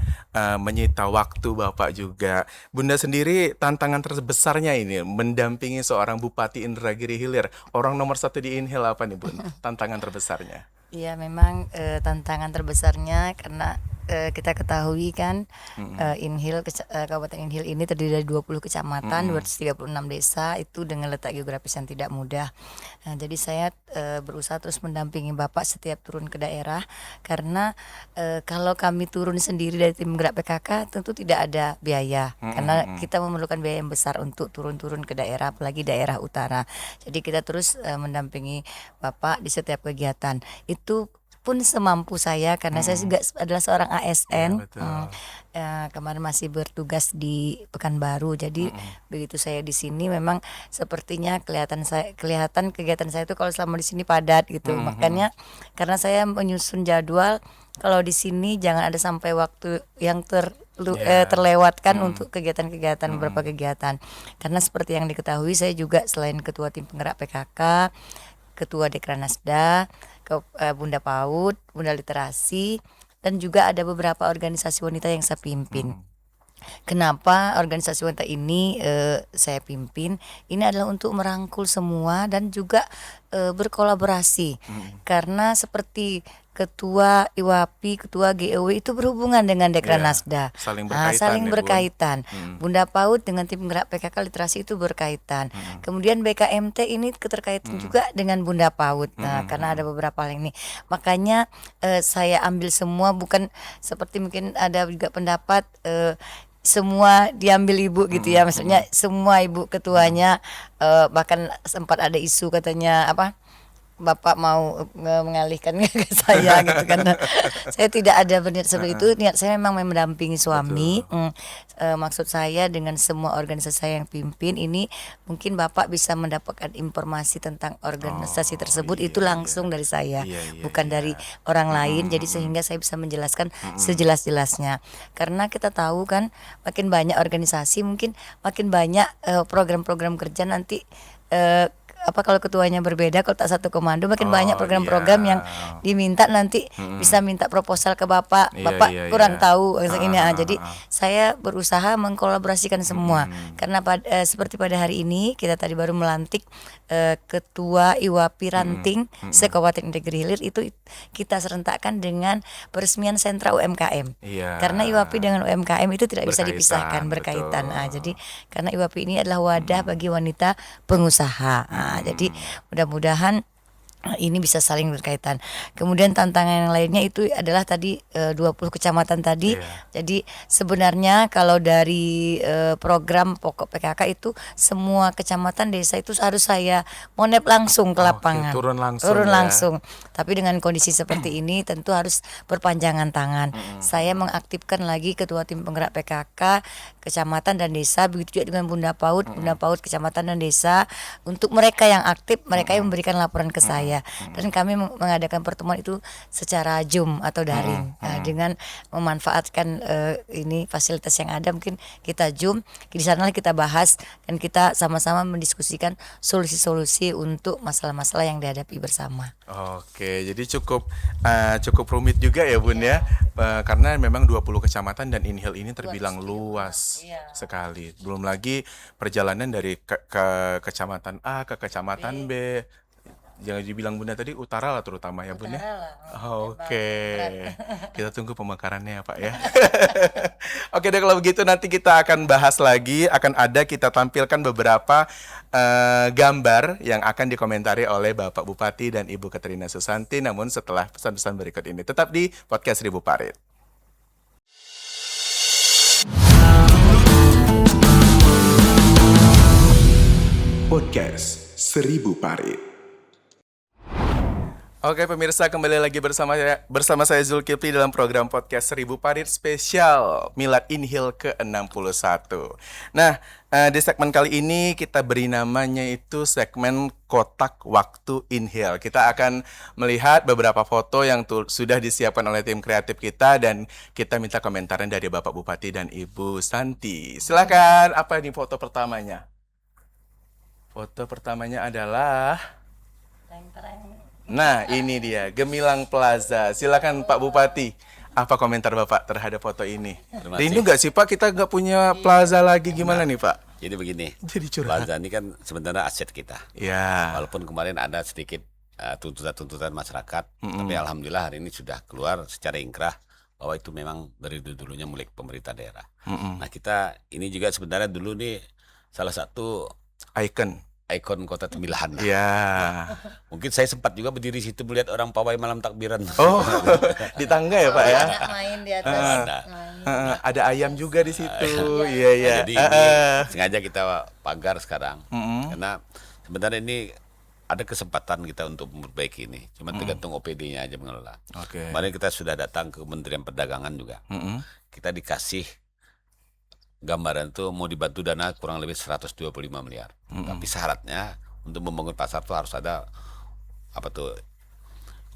menyita waktu Bapak juga. Bunda sendiri tantangan terbesarnya ini mendampingi seorang Bupati Indragiri Hilir. Orang nomor 1 di Inhil apa nih Bun? Tantangan terbesarnya? Iya memang tantangan terbesarnya karena kita ketahui kan Kabupaten Inhil ini terdiri dari 20 kecamatan, 236 desa itu dengan letak geografis yang tidak mudah. Nah, jadi saya berusaha terus mendampingi Bapak setiap turun ke daerah karena kalau kami turun sendiri dari tim gerak PKK tentu tidak ada biaya karena kita memerlukan biaya yang besar untuk turun-turun ke daerah, apalagi daerah utara. Jadi kita terus mendampingi Bapak di setiap kegiatan. Itu pun semampu saya karena saya juga adalah seorang ASN. Kemarin masih bertugas di Pekanbaru. Jadi begitu saya di sini memang sepertinya kelihatan kegiatan saya itu kalau selama di sini padat gitu. Makanya karena saya menyusun jadwal kalau di sini jangan ada sampai waktu yang terlewatkan untuk kegiatan-kegiatan beberapa kegiatan. Karena seperti yang diketahui saya juga selain ketua tim penggerak PKK, ketua Dekranasda, Bunda PAUD, Bunda Literasi, dan juga ada beberapa organisasi wanita yang saya pimpin. Kenapa organisasi wanita ini saya pimpin? Ini adalah untuk merangkul semua dan juga berkolaborasi. Karena seperti ketua IWAPI, ketua GEW itu berhubungan dengan Dekranasda. saling berkaitan Saling ya, Bun. berkaitan. Bunda PAUD dengan tim gerak PKK literasi itu berkaitan. Kemudian BKMT ini keterkaitan juga dengan Bunda PAUD. Nah, karena ada beberapa hal ini. Makanya saya ambil semua, bukan seperti mungkin ada juga pendapat semua diambil ibu gitu ya, maksudnya semua ibu ketuanya, bahkan sempat ada isu katanya apa Bapak mau mengalihkan ke saya gitu kan. Saya tidak ada berniat seperti itu. Niat saya memang mendampingi suami. Maksud saya dengan semua organisasi saya yang pimpin ini mungkin Bapak bisa mendapatkan informasi tentang organisasi tersebut itu langsung dari saya, bukan dari orang lain. Jadi sehingga saya bisa menjelaskan sejelas-jelasnya. Karena kita tahu kan makin banyak organisasi mungkin makin banyak program-program kerja nanti kalau ketuanya berbeda, kalau tak satu komando makin banyak program-program iya. yang diminta nanti bisa minta proposal ke Bapak. Iya, Bapak iya, kurang iya. tahu ini. Jadi saya berusaha mengkolaborasikan semua. Karena seperti pada hari ini kita tadi baru melantik ketua IWAPI Ranting se-Kabupaten Negeri Hilir, itu kita serentakkan dengan peresmian sentra UMKM. Iya. Karena IWAPI dengan UMKM itu tidak bisa Berkaitan, dipisahkan, berkaitan. betul. Jadi karena IWAPI ini adalah wadah bagi wanita pengusaha. Jadi mudah-mudahan ini bisa saling berkaitan. Kemudian tantangan yang lainnya itu adalah tadi 20 kecamatan tadi. Iya. Jadi sebenarnya kalau dari program pokok PKK itu semua kecamatan desa itu harus saya monep langsung ke lapangan. turun langsung Turun ya. langsung. Tapi dengan kondisi seperti ini tentu harus berpanjangan tangan. Saya mengaktifkan lagi ketua tim penggerak PKK kecamatan dan desa, begitu juga dengan Bunda PAUD kecamatan dan desa, untuk mereka yang aktif, mereka yang memberikan laporan ke saya. Dan kami mengadakan pertemuan itu secara Zoom atau daring. Dengan memanfaatkan ini fasilitas yang ada, mungkin kita Zoom, di sanalah kita bahas dan kita sama-sama mendiskusikan solusi-solusi untuk masalah-masalah yang dihadapi bersama. Oke, jadi cukup rumit juga ya Bun ya. Karena memang 20 kecamatan dan InHealth ini terbilang luas sekali. Belum lagi perjalanan dari ke kecamatan A ke kecamatan B. Jangan dibilang Bunda tadi utara lah terutama ya Bun ya. Oke. Kita tunggu pemekarannya ya Pak ya. Oke deh, kalau begitu nanti kita akan bahas lagi, akan ada kita tampilkan beberapa gambar yang akan dikomentari oleh Bapak Bupati dan Ibu Katrina Susanti, namun setelah pesan-pesan berikut ini. Tetap di Podcast Seribu Parit. Podcast Seribu Parit. Oke pemirsa, kembali lagi bersama saya Zulkifli dalam program Podcast Seribu Parit spesial Milad InHealth ke-61. Nah, di segmen kali ini kita beri namanya itu segmen Kotak Waktu InHealth. Kita akan melihat beberapa foto yang sudah disiapkan oleh tim kreatif kita dan kita minta komentaran dari Bapak Bupati dan Ibu Santi. Silakan, apa ini foto pertamanya? Foto pertamanya adalah... Nah, ini dia, Gemilang Plaza. Silakan Pak Bupati. Apa komentar Bapak terhadap foto ini? Rindu nggak sih Pak, kita nggak punya plaza lagi, gimana nih Pak? Jadi begini, Jadi curhat. plaza ini kan sebenarnya aset kita. Ya. Walaupun kemarin ada sedikit tuntutan-tuntutan masyarakat, tapi alhamdulillah hari ini sudah keluar secara ingkrah bahwa itu memang dari dulunya milik pemerintah daerah. Nah kita ini juga sebenarnya dulu nih salah satu ikon kota Temilahan lah. Ya. Mungkin saya sempat juga berdiri situ melihat orang pawai malam takbiran. Oh, di tangga ya Pak ya? Main di atas. Ada ayam juga di situ. Iya, iya. Jadi ini sengaja kita pagar sekarang. Karena sebenarnya ini ada kesempatan kita untuk memperbaiki ini. Cuma tergantung OPD-nya aja mengelola. Oke. Kemarin kita sudah datang ke Kementerian Perdagangan juga. Kita dikasih gambaran tuh mau dibantu dana kurang lebih 125 miliar. Tapi syaratnya untuk membangun pasar tuh harus ada apa tuh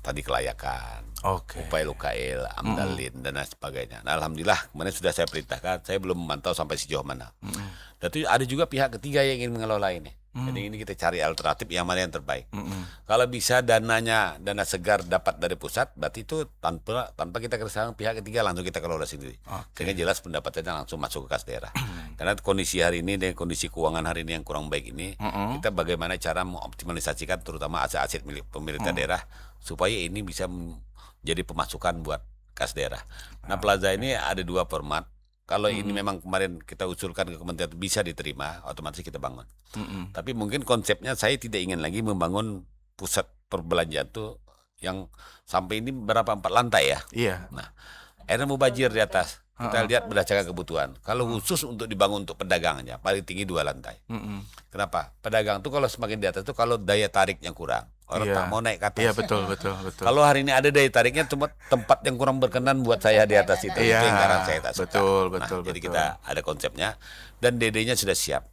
tadi kelayakan, upaya LUKL, AMDALIN dan lain sebagainya. Nah, alhamdulillah kemarin sudah saya perintahkan, saya belum memantau sampai sejauh mana. Dan itu ada juga pihak ketiga yang ingin mengelola ini. Jadi ini kita cari alternatif yang mana yang terbaik. Kalau bisa dana segar dapat dari pusat, berarti itu tanpa kita kerjasama pihak ketiga langsung kita kelola sendiri. Sehingga jelas pendapatannya langsung masuk ke kas daerah. Karena kondisi hari ini dan kondisi keuangan hari ini yang kurang baik ini, kita bagaimana cara mengoptimalisasikan terutama aset-aset milik pemerintah daerah supaya ini bisa menjadi pemasukan buat kas daerah. Nah, plaza ini ada dua format. Kalau ini memang kemarin kita usulkan ke kementerian bisa diterima, otomatis kita bangun. Tapi mungkin konsepnya saya tidak ingin lagi membangun pusat perbelanjaan tuh yang sampai ini berapa 4 lantai ya. Iya. Nah, akhirnya mubazir di atas. Kita lihat berdasarkan kebutuhan. Kalau khusus untuk dibangun untuk pedagangannya paling tinggi 2 lantai. Kenapa? Pedagang tuh kalau semakin di atas tuh kalau daya tariknya kurang, orang tak mau naik ke atas. Iya, betul. Kalau hari ini ada daya tariknya cuma tempat yang kurang berkenan buat saya di atas itu. Iya, Itu yang karena saya tak suka. betul. Jadi kita ada konsepnya dan DD-nya sudah siap.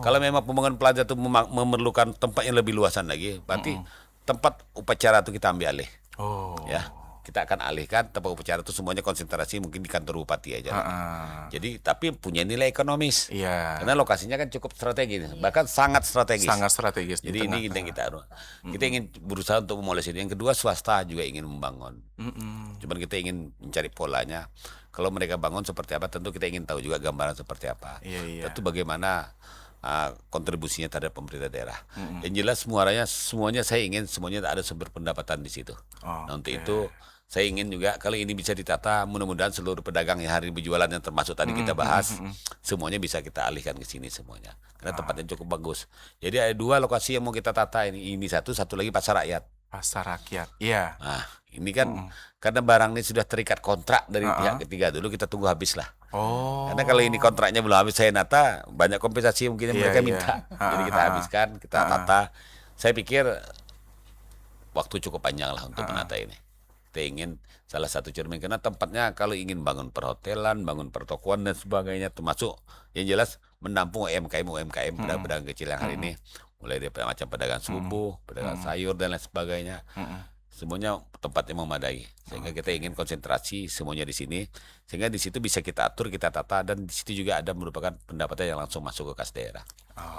Kalau memang pembangunan plaza itu memerlukan tempat yang lebih luasan lagi, berarti tempat upacara itu kita ambil alih. Ya. kita akan alihkan tempat upacara itu semuanya konsentrasi mungkin di kantor bupati aja. Jadi tapi punya nilai ekonomis. Iya. Karena lokasinya kan cukup strategis, bahkan sangat strategis. Sangat strategis. Jadi ini yang kita ingin berusaha untuk memoles ini. Yang kedua, swasta juga ingin membangun. Cuman kita ingin mencari polanya. Kalau mereka bangun seperti apa, tentu kita ingin tahu juga gambaran seperti apa. Iya. Tentu bagaimana kontribusinya terhadap pemerintah daerah. Yang jelas semuanya saya ingin semuanya ada sumber pendapatan di situ. Nah, untuk itu saya ingin juga kalau ini bisa ditata, mudah-mudahan seluruh pedagang yang hari ini berjualan yang termasuk tadi kita bahas, semuanya bisa kita alihkan ke sini semuanya. Karena tempatnya cukup bagus. Jadi ada 2 lokasi yang mau kita tata ini satu lagi pasar rakyat. Pasar rakyat. Iya. Nah, ini kan karena barang ini sudah terikat kontrak dari pihak ketiga, dulu kita tunggu habis lah. Karena kalau ini kontraknya belum habis saya nata, banyak kompensasi mungkin yang mereka minta. Jadi kita habiskan, kita tata. Saya pikir waktu cukup panjang lah untuk menata ini. Kita ingin salah satu cermin karena tempatnya kalau ingin bangun perhotelan, bangun pertokoan dan sebagainya, termasuk yang jelas menampung UMKM pedagang kecil yang hari ini mulai dari macam pedagang subuh, pedagang sayur dan lain sebagainya. Semuanya tempatnya memadai. Sehingga kita ingin konsentrasi semuanya di sini. Sehingga di situ bisa kita atur, kita tata, dan di situ juga ada merupakan pendapatan yang langsung masuk ke kas daerah.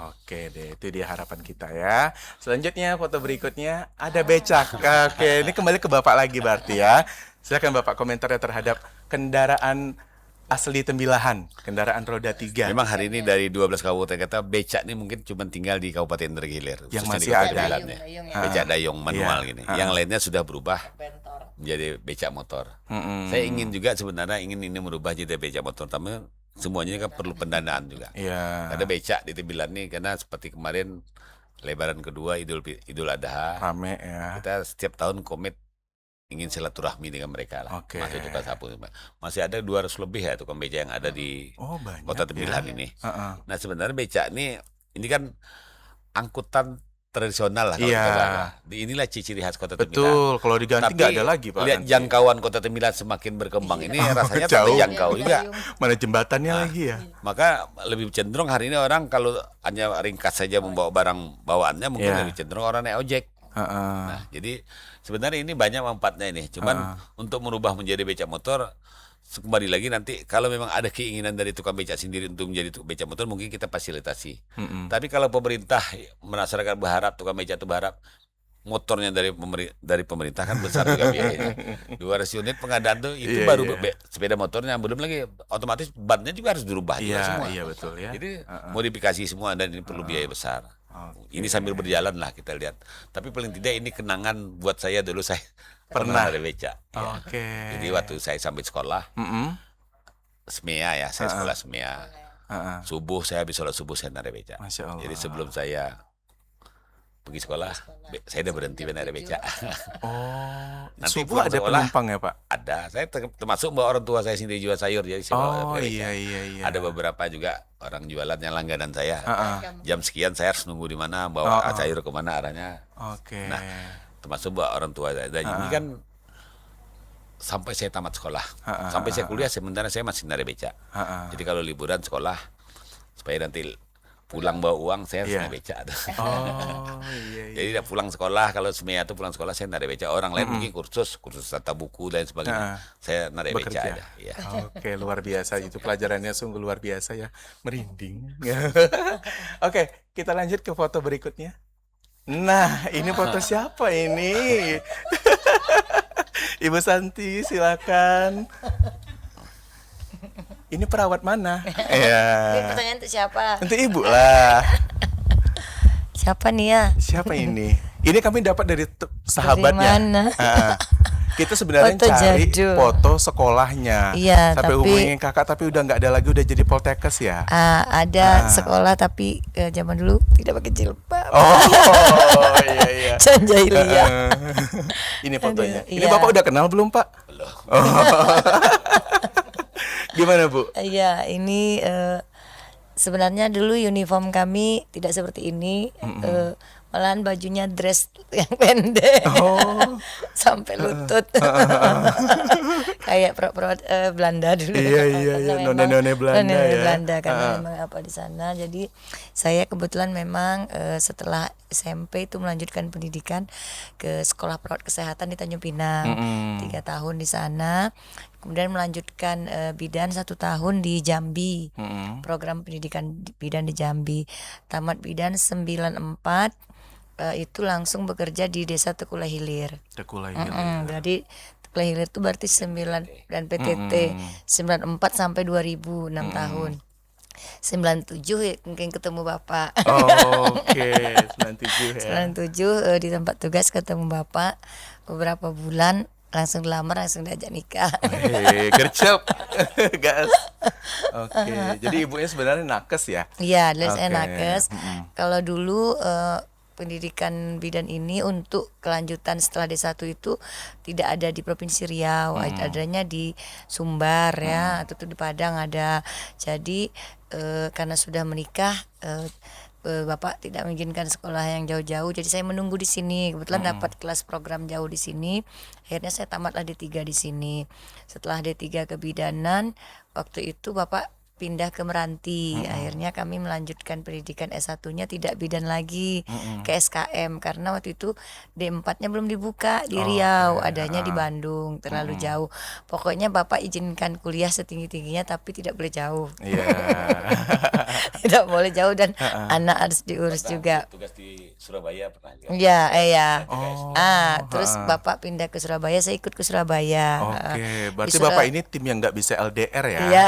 Oke deh, itu dia harapan kita ya. Selanjutnya foto berikutnya ada becak. Oke, ini kembali ke Bapak lagi berarti ya. Silakan Bapak komentarnya terhadap kendaraan asli Tembilahan, kendaraan roda 3. Memang hari ini dari 12 kabupaten kata becak ini mungkin cuma tinggal di Kabupaten Indra Gilir. Yang khususnya masih di Kabupaten ada. Tembilahan ya. Becak dayung manual gini. Yang lainnya sudah berubah menjadi becak motor. Saya ingin juga sebenarnya ini merubah jadi becak motor, tapi semuanya kan perlu pendanaan juga. Ada becak di Tembilahan nih karena seperti kemarin Lebaran kedua Idul Adha. Rame ya. Kita setiap tahun komit ingin silaturahmi dengan mereka lah. Masih tukang sapu. Masih ada 200 lebih ya tukang beca yang ada di Kota Tembilahan ini. Nah, sebenarnya beca ini kan angkutan tradisional lah kalau kita bilang. Inilah ciri khas Kota Tembilahan. Betul, kalau diganti nggak ada lagi Pak. Lihat jangkauan Kota Tembilahan semakin berkembang ini rasanya jauh jangkau juga. Mana jembatannya lagi ya? Maka lebih cenderung hari ini orang kalau hanya ringkas saja membawa barang bawaannya mungkin lebih cenderung orang naik ojek. Nah, jadi sebenarnya ini banyak manfaatnya ini. Cuman untuk merubah menjadi becak motor, kembali lagi nanti kalau memang ada keinginan dari tukang becak sendiri untuk menjadi becak motor, mungkin kita fasilitasi. Tapi kalau pemerintah, masyarakat berharap, tukang becak itu berharap motornya dari pemerintah kan besar juga biayanya. 200 unit pengadaan tuh itu baru sepeda motornya, belum lagi otomatis bannya juga harus dirubah juga semua. Iya betul ya. Jadi modifikasi semua dan ini perlu biaya besar. Ini sambil berjalan lah kita lihat. Tapi paling tidak ini kenangan buat saya dulu saya pernah ada becak. Ya. Jadi waktu saya sambil sekolah, SMEA ya, saya sekolah SMEA. Subuh saya habis sholat subuh saya narik becak. Jadi sebelum saya pergi sekolah, saya udah berhenti narik becak. Nanti subuh ada penumpang ya Pak? Ada. Saya termasuk bawa orang tua saya sendiri jual sayur, jadi saya bawa becak. Iya. Ada beberapa juga orang jualan yang langganan saya. Jam sekian saya harus nunggu di mana, bawa sayur kemana arahnya. Nah, termasuk bawa orang tua saya. Dan ini kan sampai saya tamat sekolah, sampai saya kuliah sementara saya masih narik becak. Jadi kalau liburan sekolah, supaya nanti pulang bawa uang saya harus naik becak. Jadi pulang sekolah, kalau SMEA itu pulang sekolah saya narik becak. Orang lain mungkin kursus tata buku dan sebagainya. Saya narik becak aja. Ya. Oke, luar biasa itu pelajarannya sungguh luar biasa ya. Merinding. Oke, kita lanjut ke foto berikutnya. Nah, ini foto siapa ini? Ibu Santi, silakan. Ini perawat mana? Ini pertanyaan untuk siapa? Untuk Ibu lah. Siapa nih ya? Siapa ini? Ini kami dapat dari sahabatnya. Dari mana? Kita sebenarnya Foto cari jadul. foto sekolahnya. Iya, sampai tapi hubungin kakak, tapi udah nggak ada lagi, udah jadi poltekkes ya. Ada sekolah tapi zaman dulu tidak pakai jilbab. Oh iya. Jahiliyah. Ini fotonya. Aduh, Ini iya. Bapak udah kenal belum Pak? Belum. Gimana Bu? Iya, ini sebenarnya dulu uniform kami tidak seperti ini. malahan bajunya dress yang pendek Oh. sampai lutut. Kayak perawat Belanda dulu. Iya, iya, Karena iya. memang- None-none Belanda none-none ya. Belanda, karena Ah. memang apa di sana. Jadi saya kebetulan memang setelah SMP itu melanjutkan pendidikan ke sekolah perawat kesehatan di Tanjung Pinang. 3 tahun di sana. Kemudian melanjutkan bidan 1 tahun di Jambi. Program pendidikan bidan di Jambi. Tamat bidan 94, itu langsung bekerja di Desa Tekula Hilir. Tekula Hilir. Jadi Tekula Hilir itu berarti 9 dan PTT 94 sampai 2000, 6 tahun. 97 ya, mungkin ketemu Bapak. Oke, 97 ya. 97 di tempat tugas ketemu Bapak beberapa bulan, langsung lamar, langsung diajak nikah. Gercep. Gas. Oke, jadi ibunya sebenarnya nakes ya? Iya, dari saya Oke. nakes. Kalau dulu pendidikan bidan ini untuk kelanjutan setelah D1 itu tidak ada di Provinsi Riau, adanya di Sumbar ya, atau tuh di Padang ada. Jadi karena sudah menikah, Bapak tidak mengizinkan sekolah yang jauh-jauh, jadi saya menunggu di sini. Kebetulan dapat kelas program jauh di sini. Akhirnya saya tamatlah D3 di sini. Setelah D3 kebidanan, waktu itu Bapak pindah ke Meranti. Akhirnya kami melanjutkan pendidikan S1-nya tidak bidan lagi, ke SKM, karena waktu itu D4-nya belum dibuka di Riau, adanya di Bandung, terlalu jauh. Pokoknya Bapak izinkan kuliah setinggi-tingginya tapi tidak boleh jauh. Iya. Tidak boleh jauh dan anak harus diurus juga. Tugas di Surabaya pernah juga. Iya, iya. Oh, Terus Bapak pindah ke Surabaya, saya ikut ke Surabaya. Oke, berarti di Sura- Bapak ini tim yang nggak bisa LDR ya? Iya,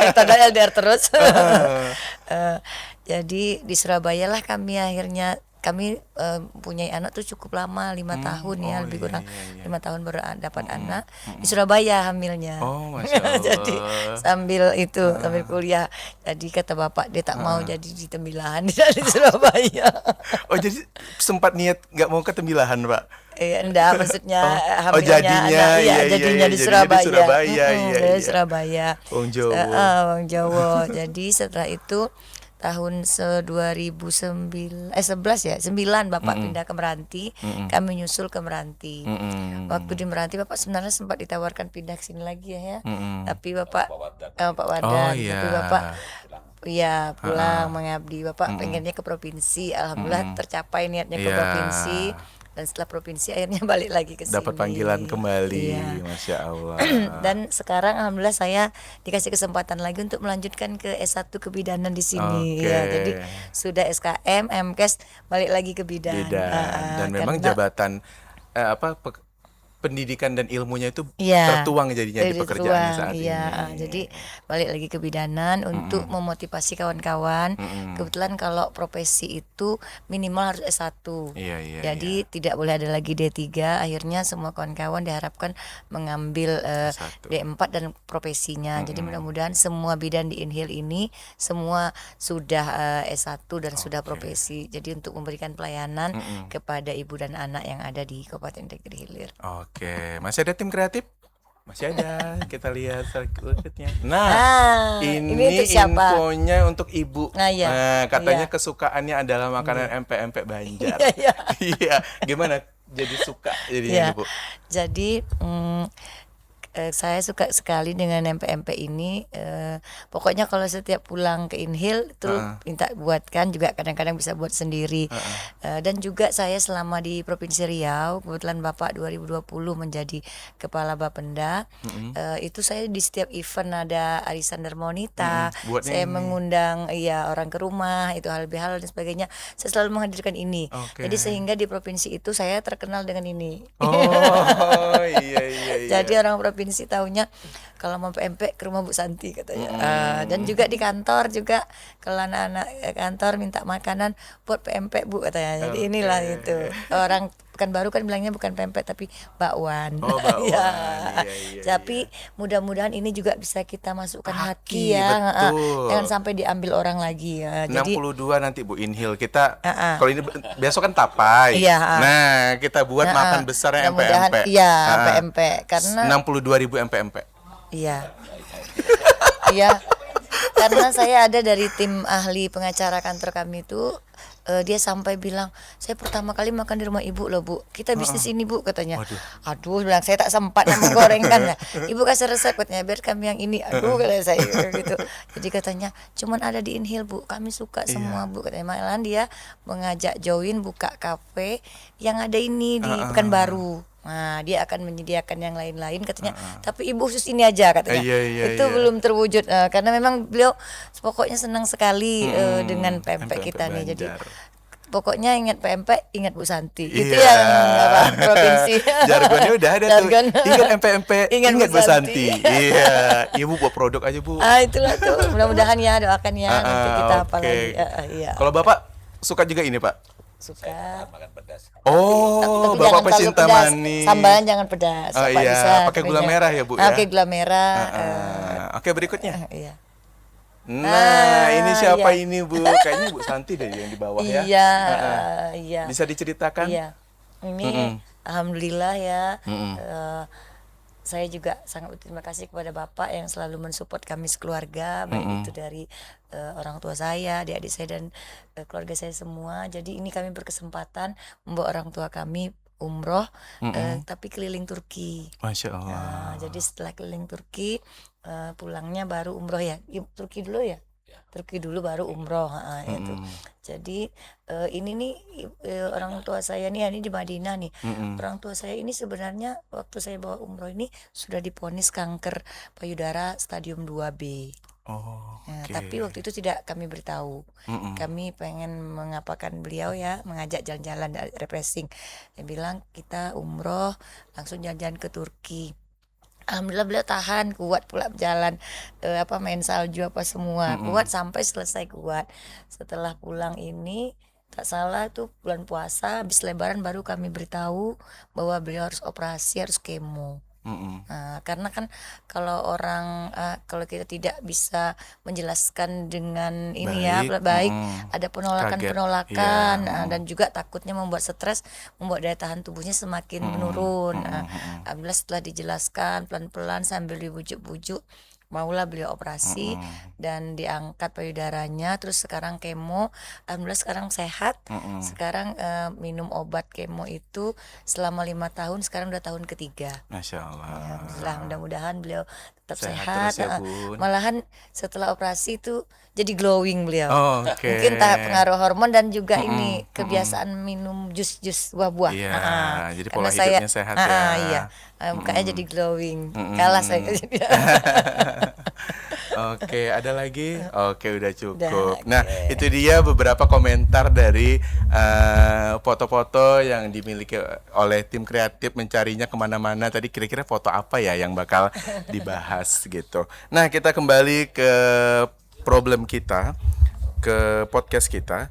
itu ada LDR terus. Jadi di Surabaya lah kami punya anak tuh cukup lama, 5 tahun ya, oh lebih iya, kurang iya, iya. 5 tahun baru dapat anak di Surabaya hamilnya. Oh, Masya Allah. Jadi sambil kuliah, jadi kata Bapak dia tak mau jadi di Tembilahan di Surabaya. Oh, jadi sempat niat nggak mau ke Tembilahan, Pak? Enggak, maksudnya Oh, hamilnya jadinya, anak, iya, jadinya iya, di jadinya di Surabaya. Surabaya, iya, Dari iya. Surabaya. Wong Jawa. Wong Jawa. Jadi setelah itu tahun 2009 11 ya, 9 Bapak pindah ke Meranti, kami nyusul ke Meranti. Waktu di Meranti Bapak sebenarnya sempat ditawarkan pindah ke sini lagi ya. Tapi Bapak Pak Oh, Wardan, iya. tapi Bapak iya pulang mengabdi. Bapak pengennya ke provinsi. Alhamdulillah tercapai niatnya ke Iya. provinsi. Dan setelah provinsi akhirnya balik lagi ke sini. Dapat panggilan kembali, Iya. Masya Allah. Dan sekarang alhamdulillah saya dikasih kesempatan lagi untuk melanjutkan ke S1 kebidanan di sini. Oke. Ya, jadi sudah SKM, MKes, balik lagi ke bidan. Bidan. Dan memang karena- jabatan pendidikan dan ilmunya itu Iya, tertuang jadinya di jadi pekerjaan tertuang, saat iya. ini. Jadi balik lagi ke bidanan untuk memotivasi kawan-kawan. Kebetulan kalau profesi itu minimal harus S1. Iya, iya, Jadi tidak boleh ada lagi D3. Akhirnya semua kawan-kawan diharapkan mengambil S1. D4 dan profesinya. Jadi mudah-mudahan semua bidan di Inhil ini semua sudah S1 dan sudah profesi. Jadi untuk memberikan pelayanan kepada ibu dan anak yang ada di Kabupaten Negeri Hilir. Oke, masih ada tim kreatif? Masih ada, kita lihat selanjutnya. Ah, Nah, ini ini untuk siapa? infonya untuk ibu. Nah, iya. Katanya Iya. kesukaannya adalah makanan empek-empek Banjar. Iya, iya. Iya, gimana? Jadi suka jadinya Ya, ibu. jadi saya suka sekali dengan empek-empek ini. Pokoknya kalau setiap pulang ke Inhil itu minta buatkan, juga kadang-kadang bisa buat sendiri. Dan juga saya selama di Provinsi Riau, kebetulan Bapak 2020 menjadi Kepala Bapenda, itu saya di setiap event ada arisan Darmonita, buatnya saya ini. mengundang orang ke rumah, itu hal-hal dan sebagainya. Saya selalu menghadirkan ini. Oke. Jadi sehingga di provinsi itu saya terkenal dengan ini. Oh, iya, iya, iya. Jadi orang provinsi tahunya kalau mau pempek ke rumah Bu Santi katanya. Dan juga di kantor juga kalau anak-anak kantor minta makanan buat pempek Bu katanya. Jadi inilah itu. Orang Pekanbaru kan bilangnya bukan pempek tapi bakwan. Oh, bakwan. Ya. Iya, iya, Tapi mudah-mudahan ini juga bisa kita masukkan Haki, haki ya. betul. Jangan sampai diambil orang lagi ya. Jadi 62 nanti Bu Inhil kita kalau ini besok kan tapai. Iya, Nah, kita buat makan besarnya mudah-mudahan empek-empek. iya pempek karena 62.000 empek-empek. iya. Iya. Karena saya ada dari tim ahli pengacara kantor kami itu, dia sampai bilang, saya pertama kali makan di rumah ibu loh bu, kita bisnis ini bu katanya. Aduh, bilang saya tak sempat menggorengkan ya. Ibu kasih resep katanya, biar kami yang ini. Aduh, kata saya gitu. Jadi katanya cuman ada di Inhale bu, kami suka semua bu katanya. Malahan dia mengajak join buka kafe yang ada ini di Pekanbaru. Nah, dia akan menyediakan yang lain-lain katanya. Tapi ibu khusus ini aja katanya. Itu belum terwujud karena memang beliau pokoknya senang sekali dengan pempek kita nih. Jadi pokoknya ingat pempek, ingat Bu Santi. Itu yang apa, provinsi. Jargonnya udah ada Jargon. tuh. Ingat pempek, Ingat ingat Bu Bu Santi. Santi. Iya, Ibu buat produk aja Bu. Itulah tuh. Mudah-mudahan ya, doakan ya nanti kita apa oke. lagi. Iya. Kalau Bapak suka juga ini Pak? Suka. Makan pedas. Oh, Tapi Bapak jangan terlalu pecinta pedas. manis. Sambalan jangan pedas. Oh Bapak iya, bisa pakai gula ininya. merah ya Bu ya? Pakai gula merah. Oke, berikutnya. Iya. Nah, ini siapa iya. ini Bu? Kayaknya Bu Santi deh yang di bawah ya. Iya, iya. Bisa diceritakan? Iya. Ini alhamdulillah ya. Saya juga sangat berterima kasih kepada Bapak yang selalu mensupport kami sekeluarga, baik itu dari orang tua saya, adik-adik saya dan keluarga saya semua. Jadi ini kami berkesempatan membawa orang tua kami umroh, tapi keliling Turki. Masya Allah. Nah, jadi setelah keliling Turki, pulangnya baru umroh ya. Turki dulu ya. Turki dulu baru umroh, itu. Jadi ini nih orang tua saya nih, ini di Madinah nih. Orang tua saya ini sebenarnya waktu saya bawa umroh ini sudah divonis kanker payudara stadium 2B. Oh, Nah, oke. tapi waktu itu tidak kami beritahu. Kami pengen mengapakan beliau ya, mengajak jalan-jalan refreshing. Dia bilang kita umroh langsung jalan-jalan ke Turki. Alhamdulillah beliau tahan, kuat pula jalan main salju apa semua, kuat sampai selesai kuat. Setelah pulang ini tak salah itu bulan puasa habis lebaran baru kami beritahu bahwa beliau harus operasi, harus kemo. Karena kan kalau kalau kita tidak bisa menjelaskan dengan ini baik, ada penolakan dan juga takutnya membuat stres, membuat daya tahan tubuhnya semakin menurun. Alhamdulillah setelah dijelaskan pelan-pelan sambil dibujuk-bujuk, maulah beliau operasi dan diangkat payudaranya, terus sekarang kemo. Alhamdulillah sekarang sehat. Sekarang minum obat kemo itu selama 5 tahun, sekarang udah tahun ketiga. Masya Allah. Alhamdulillah, mudah-mudahan beliau tetap Sehat sehat. terus ya, Bun. Malahan setelah operasi itu jadi glowing beliau. Oh, oke. Mungkin pengaruh hormon dan juga ini kebiasaan minum jus-jus buah-buah. Iya, jadi Karena pola hidupnya sehat ya. Iya, mukanya jadi glowing. Kalah saya jadi. Oke, ada lagi? Oke, udah cukup. Udah, Nah, oke. itu dia beberapa komentar dari foto-foto yang dimiliki oleh tim kreatif mencarinya kemana-mana. Tadi kira-kira foto apa ya yang bakal dibahas gitu. Nah, kita kembali ke problem kita, ke podcast kita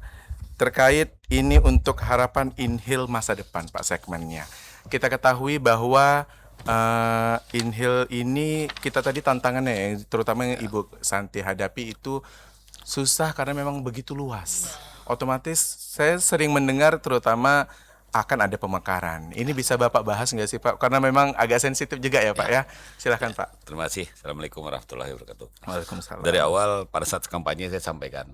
terkait ini untuk harapan Inhale masa depan, Pak, segmennya. Kita ketahui bahwa Inhale ini kita tadi tantangannya yang terutama yang Ibu Santi hadapi itu susah karena memang begitu luas. Otomatis saya sering mendengar terutama akan ada pemekaran. Ini bisa Bapak bahas nggak sih Pak? Karena memang agak sensitif juga ya Pak ya. Silahkan Pak. Terima kasih. Assalamualaikum warahmatullahi wabarakatuh. Waalaikumsalam. Dari awal pada saat kampanye saya sampaikan,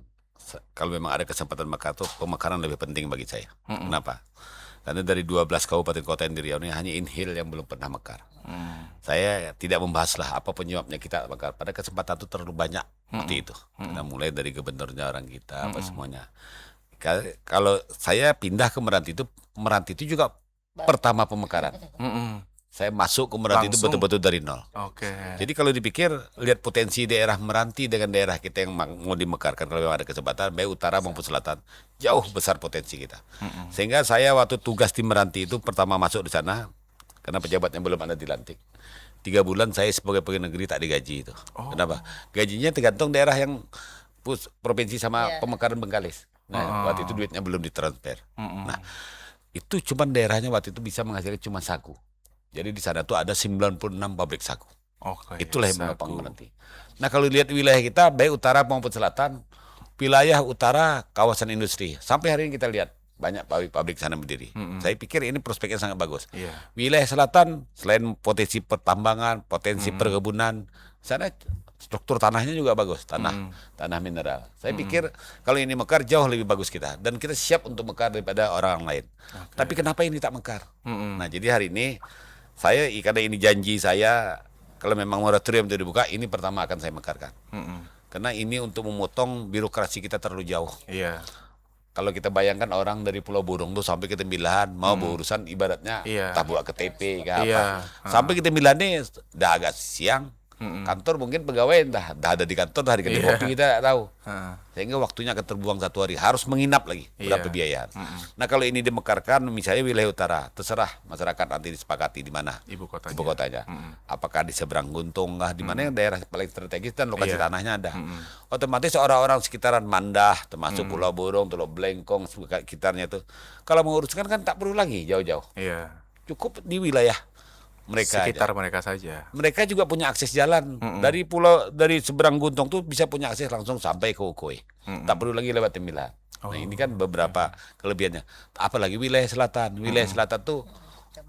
kalau memang ada kesempatan mekar tuh pemekaran lebih penting bagi saya. Kenapa? Karena dari 12 kabupaten kota yang di Riau ini hanya Inhale yang belum pernah mekar. Saya tidak membahas lah apa penyebabnya kita mekar. Pada kesempatan itu terlalu banyak seperti itu. Karena mulai dari gubernurnya orang kita apa semuanya. Kalau saya pindah ke Meranti itu juga pertama pemekaran. Saya masuk ke Meranti itu Langsung? betul-betul dari nol. Oke. Jadi kalau dipikir lihat potensi daerah Meranti dengan daerah kita yang mau dimekarkan kalau memang ada kesempatan baik utara maupun selatan jauh besar potensi kita. Sehingga saya waktu tugas di Meranti itu pertama masuk di sana karena pejabatnya belum ada dilantik. 3 bulan saya sebagai pegawai negeri tak digaji itu. Kenapa? Gajinya tergantung daerah yang provinsi sama pemekaran Bengkalis. Nah, waktu itu duitnya belum ditransfer. Nah, itu cuman daerahnya waktu itu bisa menghasilkan cuma sagu. Jadi di sana tuh ada 96 pabrik sagu. Oke. Itulah yang sagu. menopang Meranti. Nah kalau lihat wilayah kita baik utara maupun selatan, wilayah utara kawasan industri. Sampai hari ini kita lihat banyak pabrik sana berdiri. Saya pikir ini prospeknya sangat bagus. Iya. Wilayah selatan selain potensi pertambangan, potensi perkebunan, sana struktur tanahnya juga bagus, tanah mineral. Saya pikir kalau ini mekar jauh lebih bagus kita, dan kita siap untuk mekar daripada orang lain. Tapi kenapa ini tak mekar? Nah, jadi hari ini saya, karena ini janji saya, kalau memang moratorium itu dibuka, ini pertama akan saya mekarkan. Karena ini untuk memotong birokrasi kita terlalu jauh. Iya. Kalau kita bayangkan orang dari Pulau Burung tuh sampai ke Tembilahan mau berurusan ibaratnya entah buat KTP ke apa. Iya. Sampai ke Tembilahan nih udah agak siang. Kantor mungkin pegawai entah ada di kantor, hari kedai kopi kita tidak tahu. Sehingga waktunya akan terbuang 1 hari, harus menginap lagi berapa biaya. Nah, kalau ini dimekarkan misalnya wilayah utara, terserah masyarakat nanti disepakati di mana ibu kotanya. Apakah di seberang Guntung kah, di mana yang daerah paling strategis dan lokasi tanahnya ada. Otomatis orang-orang sekitaran Mandah termasuk Pulau Burung, Teluk Blengkong sekitarnya itu kalau menguruskan kan tak perlu lagi jauh-jauh. Cukup di wilayah mereka sekitar aja. mereka saja. Mereka juga punya akses jalan dari seberang Guntung tuh bisa punya akses langsung sampai ke Ukoi. Tak perlu lagi lewat Tembilahan. Nah, ini kan beberapa kelebihannya. Apalagi wilayah selatan. Wilayah selatan tuh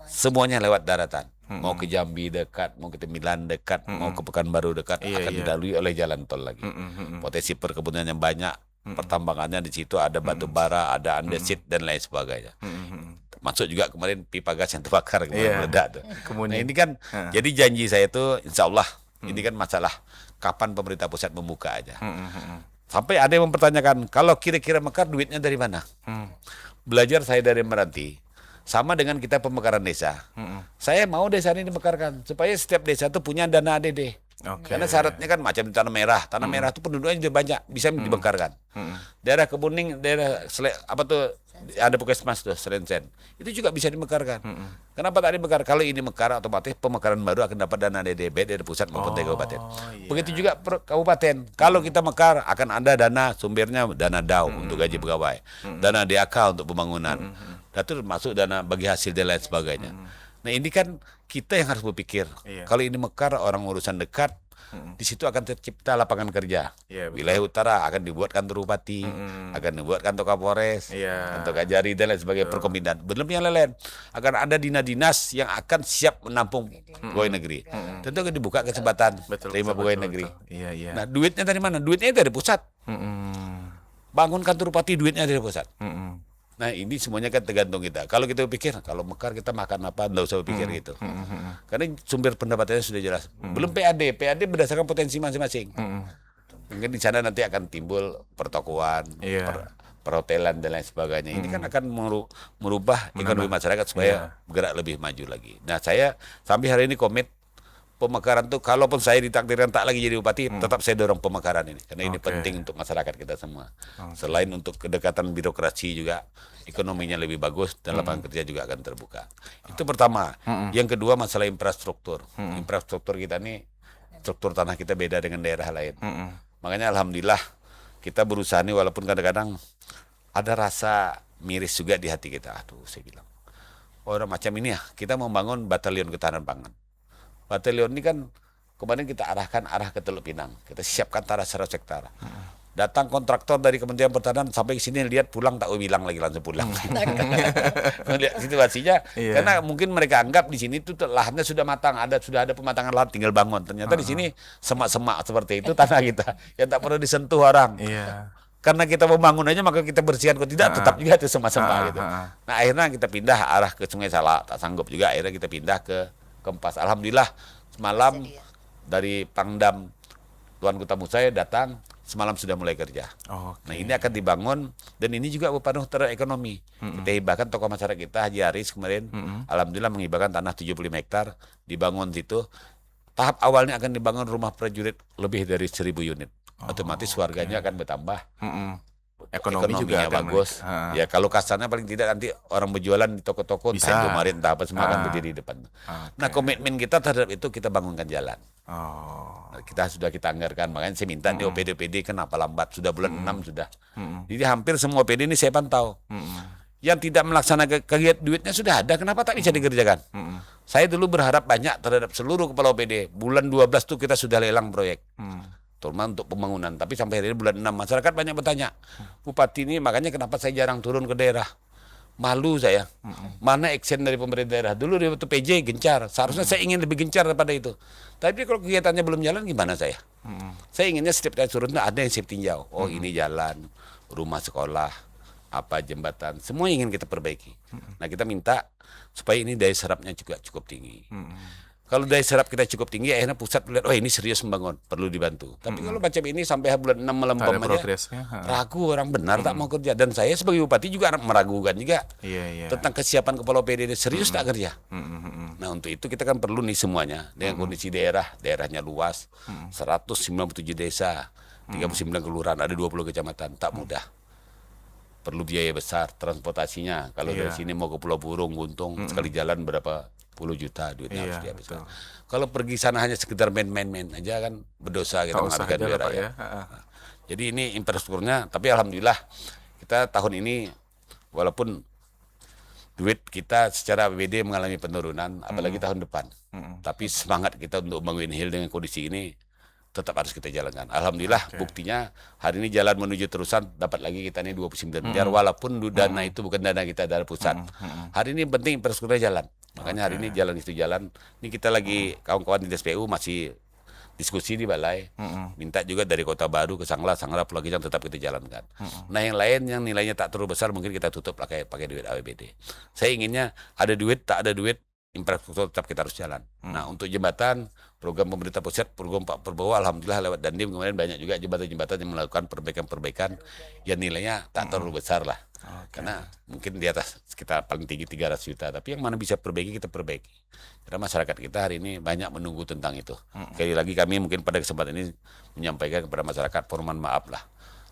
semuanya lewat daratan. Mau ke Jambi dekat, mau ke Tembilahan dekat, mau ke Pekanbaru dekat, akan dilalui oleh jalan tol lagi. Potensi perkebunan yang banyak, pertambangannya di situ ada batu bara, ada andesit dan lain sebagainya. Masuk juga kemarin pipa gas yang terbakar meledak tuh. Nah, ini kan jadi janji saya itu insya Allah ini kan masalah kapan pemerintah pusat membuka aja. Sampai ada yang mempertanyakan kalau kira-kira mekar duitnya dari mana? Belajar saya dari Meranti sama dengan kita pemekaran desa. Saya mau desa ini dimekarkan supaya setiap desa itu punya dana ADD. Karena syaratnya kan macam di Tanah Merah. Tanah Merah itu penduduknya juga banyak, bisa dimekarkan. Daerah Kebuning, daerah ada puskesmas tuh Serensen, itu juga bisa dimekarkan. Kenapa tak dimekar? Kalau ini mekar, otomatis pemekaran baru akan dapat dana DDB dari pusat maupun dari kabupaten. Begitu juga per kabupaten. Kalau kita mekar akan ada dana sumbernya, dana DAU untuk gaji pegawai, dana DAK untuk pembangunan, dan itu masuk dana bagi hasil dan lain sebagainya. Nah, ini kan kita yang harus berpikir. Kalau ini mekar, orang urusan dekat, di situ akan tercipta lapangan kerja. Wilayah utara akan dibuat kantor bupati, akan dibuat kantor Kapolres, kantor Kajari dan lain sebagainya, perkomindan. Belum yang lain, akan ada dinas yang akan siap menampung pegawai negeri. Tentu akan dibuka kesempatan terima pegawai negeri. Nah, duitnya dari mana? Duitnya dari pusat. Bangun kantor bupati, duitnya dari pusat. Nah, ini semuanya kan tergantung kita. Kalau kita pikir, kalau mekar kita makan apa, nggak usah pikir gitu. Karena sumber pendapatannya sudah jelas. Belum PAD berdasarkan potensi masing-masing. Mungkin di sana nanti akan timbul pertokoan, perhotelan dan lain sebagainya. Ini kan akan merubah ekonomi masyarakat supaya bergerak lebih maju lagi. Nah, saya sampai hari ini komit pemekaran tuh, kalaupun saya ditakdirkan tak lagi jadi bupati, tetap saya dorong pemekaran ini karena ini penting untuk masyarakat kita semua. Selain untuk kedekatan birokrasi juga ekonominya lebih bagus dan lapangan kerja juga akan terbuka. Itu pertama. Yang kedua masalah infrastruktur. Infrastruktur kita nih, struktur tanah kita beda dengan daerah lain. Makanya alhamdulillah kita berusaha nih, walaupun kadang-kadang ada rasa miris juga di hati kita. Aduh, saya bilang orang macam ini ya, kita membangun batalion ketahanan pangan. Batalion ini kan kemarin kita arah ke Teluk Pinang. Kita siapkan tanah 100 hektar. Datang kontraktor dari Kementerian Pertanian sampai ke sini, lihat pulang tak bilang lagi, langsung pulang. Melihat situasinya, karena mungkin mereka anggap di sini tuh lahannya sudah matang, sudah ada pematangan lahan, tinggal bangun. Ternyata di sini semak-semak seperti itu tanah kita yang tak perlu disentuh orang. Karena kita membangun aja maka kita bersihkan, kalau tidak tetap juga itu semak-semak gitu. Nah, akhirnya kita pindah arah ke Sungai Salak, tak sanggup juga, akhirnya kita pindah ke Kempas. Alhamdulillah semalam dari Pangdam Tuan Kutamu saya datang, semalam sudah mulai kerja. Nah, ini akan dibangun dan ini juga berpengaruh terhadap ekonomi. Kita hibahkan tokoh masyarakat kita, Haji Aris kemarin, alhamdulillah menghibahkan tanah 75 hektar, dibangun situ. Tahap awalnya akan dibangun rumah prajurit lebih dari 1.000 unit. Otomatis warganya akan bertambah. Ekonominya juga bagus. Ya, kalau kasarnya paling tidak nanti orang berjualan di toko-toko, entah Indomaret, entah apa, semua akan berdiri di depan. Nah, komitmen kita terhadap itu, kita bangunkan jalan. Kita anggarkan, makanya saya minta di OPD kenapa lambat, sudah bulan 6 sudah. Jadi hampir semua OPD ini saya pantau. Yang tidak melaksanakan kegiatan duitnya sudah ada, kenapa tak bisa dikerjakan? Saya dulu berharap banyak terhadap seluruh kepala OPD. Bulan 12 tuh kita sudah lelang proyek. Terutama untuk pembangunan, tapi sampai hari ini bulan 6 masyarakat banyak bertanya, Bupati ini makanya kenapa saya jarang turun ke daerah. malu saya. Mana action dari pemerintah daerah? Dulu di waktu PJ gencar, seharusnya saya ingin lebih gencar daripada itu. Tapi kalau kegiatannya belum jalan gimana saya? Saya inginnya setiap kali turun ada yang siap tinjau. Oh ini jalan, rumah sekolah, apa jembatan, semua ingin kita perbaiki. Nah kita minta supaya ini daya serapnya juga cukup tinggi. Kalau daya serap kita cukup tinggi, akhirnya pusat melihat, oh ini serius membangun, perlu dibantu. Tapi kalau macam ini sampai bulan 6 melempem Ada aja, progresnya. ragu orang benar tak mau kerja. Dan saya sebagai bupati juga meragukan juga Iya. tentang kesiapan kepala OPD serius tak kerja. Nah untuk itu kita kan perlu nih semuanya dengan kondisi daerahnya luas, 197 desa, 39 kelurahan, ada 20 kecamatan, tak mudah. Perlu biaya besar transportasinya. Kalau dari sini mau ke Pulau Burung, Guntung, sekali jalan berapa puluh juta duitnya harus dihabiskan. Kalau pergi sana hanya sekedar main-main aja kan berdosa kita menghabiskan biaya rakyat. Jadi ini infrastrukturnya, tapi alhamdulillah kita tahun ini walaupun duit kita secara APBD mengalami penurunan, apalagi tahun depan. Tapi semangat kita untuk bangun Hill dengan kondisi ini tetap harus kita jalankan. Alhamdulillah buktinya hari ini jalan menuju terusan dapat lagi kita ini 29 miliar walaupun dana itu bukan dana kita dari pusat. Hari ini penting infrastruktur jalan. Makanya hari ini jalan itu jalan. Ini kita lagi kawan-kawan di DSPU masih diskusi di balai. Minta juga dari Kota Baru ke Sangla Pulau Gijang tetap kita jalankan. Nah yang lain yang nilainya tak terlalu besar mungkin kita tutup pakai duit APBD. Saya inginnya ada duit tak ada duit infrastruktur tetap kita harus jalan. Nah untuk jembatan program pemerintah pusat, program Pak Prabowo alhamdulillah lewat Dandim kemarin banyak juga jembatan-jembatan yang melakukan perbaikan-perbaikan yang nilainya tak terlalu besar lah. Karena mungkin di atas sekitar paling tinggi 300 juta, tapi yang mana bisa perbaiki kita perbaiki. Karena masyarakat kita hari ini banyak menunggu tentang itu. Sekali lagi kami mungkin pada kesempatan ini menyampaikan kepada masyarakat mohon maaf lah.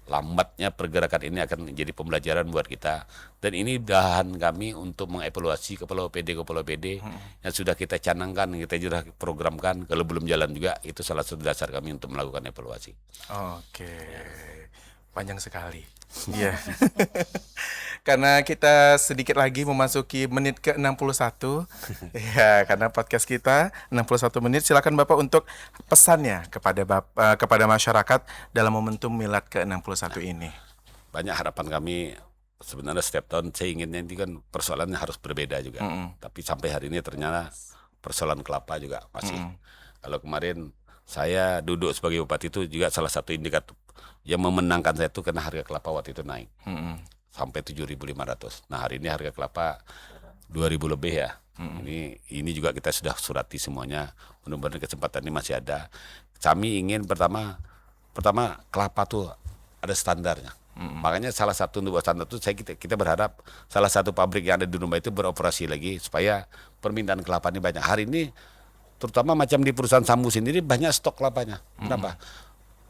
Lambatnya pergerakan ini akan menjadi pembelajaran buat kita, dan ini bahan kami untuk mengevaluasi kepala OPD yang sudah kita canangkan, kita sudah programkan. Kalau belum jalan juga itu salah satu dasar kami untuk melakukan evaluasi. Oke, panjang sekali. Iya. Karena kita sedikit lagi memasuki menit ke-61. Ya, karena podcast kita 61 menit. Silakan Bapak untuk pesannya kepada masyarakat dalam momentum Milad ke-61 ini. Banyak harapan kami sebenarnya setiap tahun saya inginnya ini kan persoalannya harus berbeda juga. Tapi sampai hari ini ternyata persoalan kelapa juga masih. Kalau kemarin saya duduk sebagai bupati itu juga salah satu indikator yang memenangkan saya itu karena harga kelapa waktu itu naik. Sampai 7.500. Nah hari ini harga kelapa 2.000 lebih ya. Ini juga kita sudah surati semuanya. Mudah-mudahan kesempatan ini masih ada. Kami ingin pertama kelapa tuh ada standarnya. Makanya salah satu untuk buat standar itu kita berharap salah satu pabrik yang ada di rumah itu beroperasi lagi supaya permintaan kelapa ini banyak. Hari ini terutama macam di perusahaan Sambu sendiri banyak stok kelapanya. Kenapa?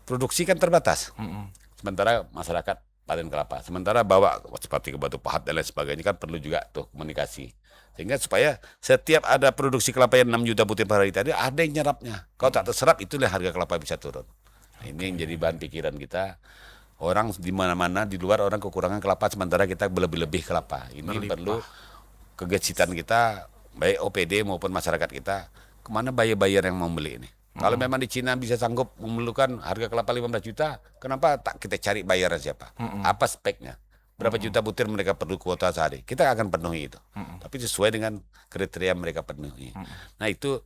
Produksi kan terbatas. Sementara masyarakat panen kelapa. Sementara bawa seperti ke Batu Pahat dan lain sebagainya kan perlu juga tuh komunikasi. Sehingga supaya setiap ada produksi kelapa yang 6 juta butir per hari tadi ada yang nyerapnya. Kalau tak terserap itulah harga kelapa bisa turun. Nah, ini yang jadi bahan pikiran kita. Orang di mana-mana di luar orang kekurangan kelapa sementara kita lebih-lebih kelapa. Ini perlu kegesitan kita baik OPD maupun masyarakat kita. Kemana buyer-buyer yang mau beli ini? Kalau memang di Cina bisa sanggup memerlukan harga kelapa 15 juta, kenapa tak kita cari bayarnya siapa? Apa speknya? Berapa juta butir mereka perlu kuota sehari? Kita akan penuhi itu. Tapi sesuai dengan kriteria mereka penuhi. Nah itu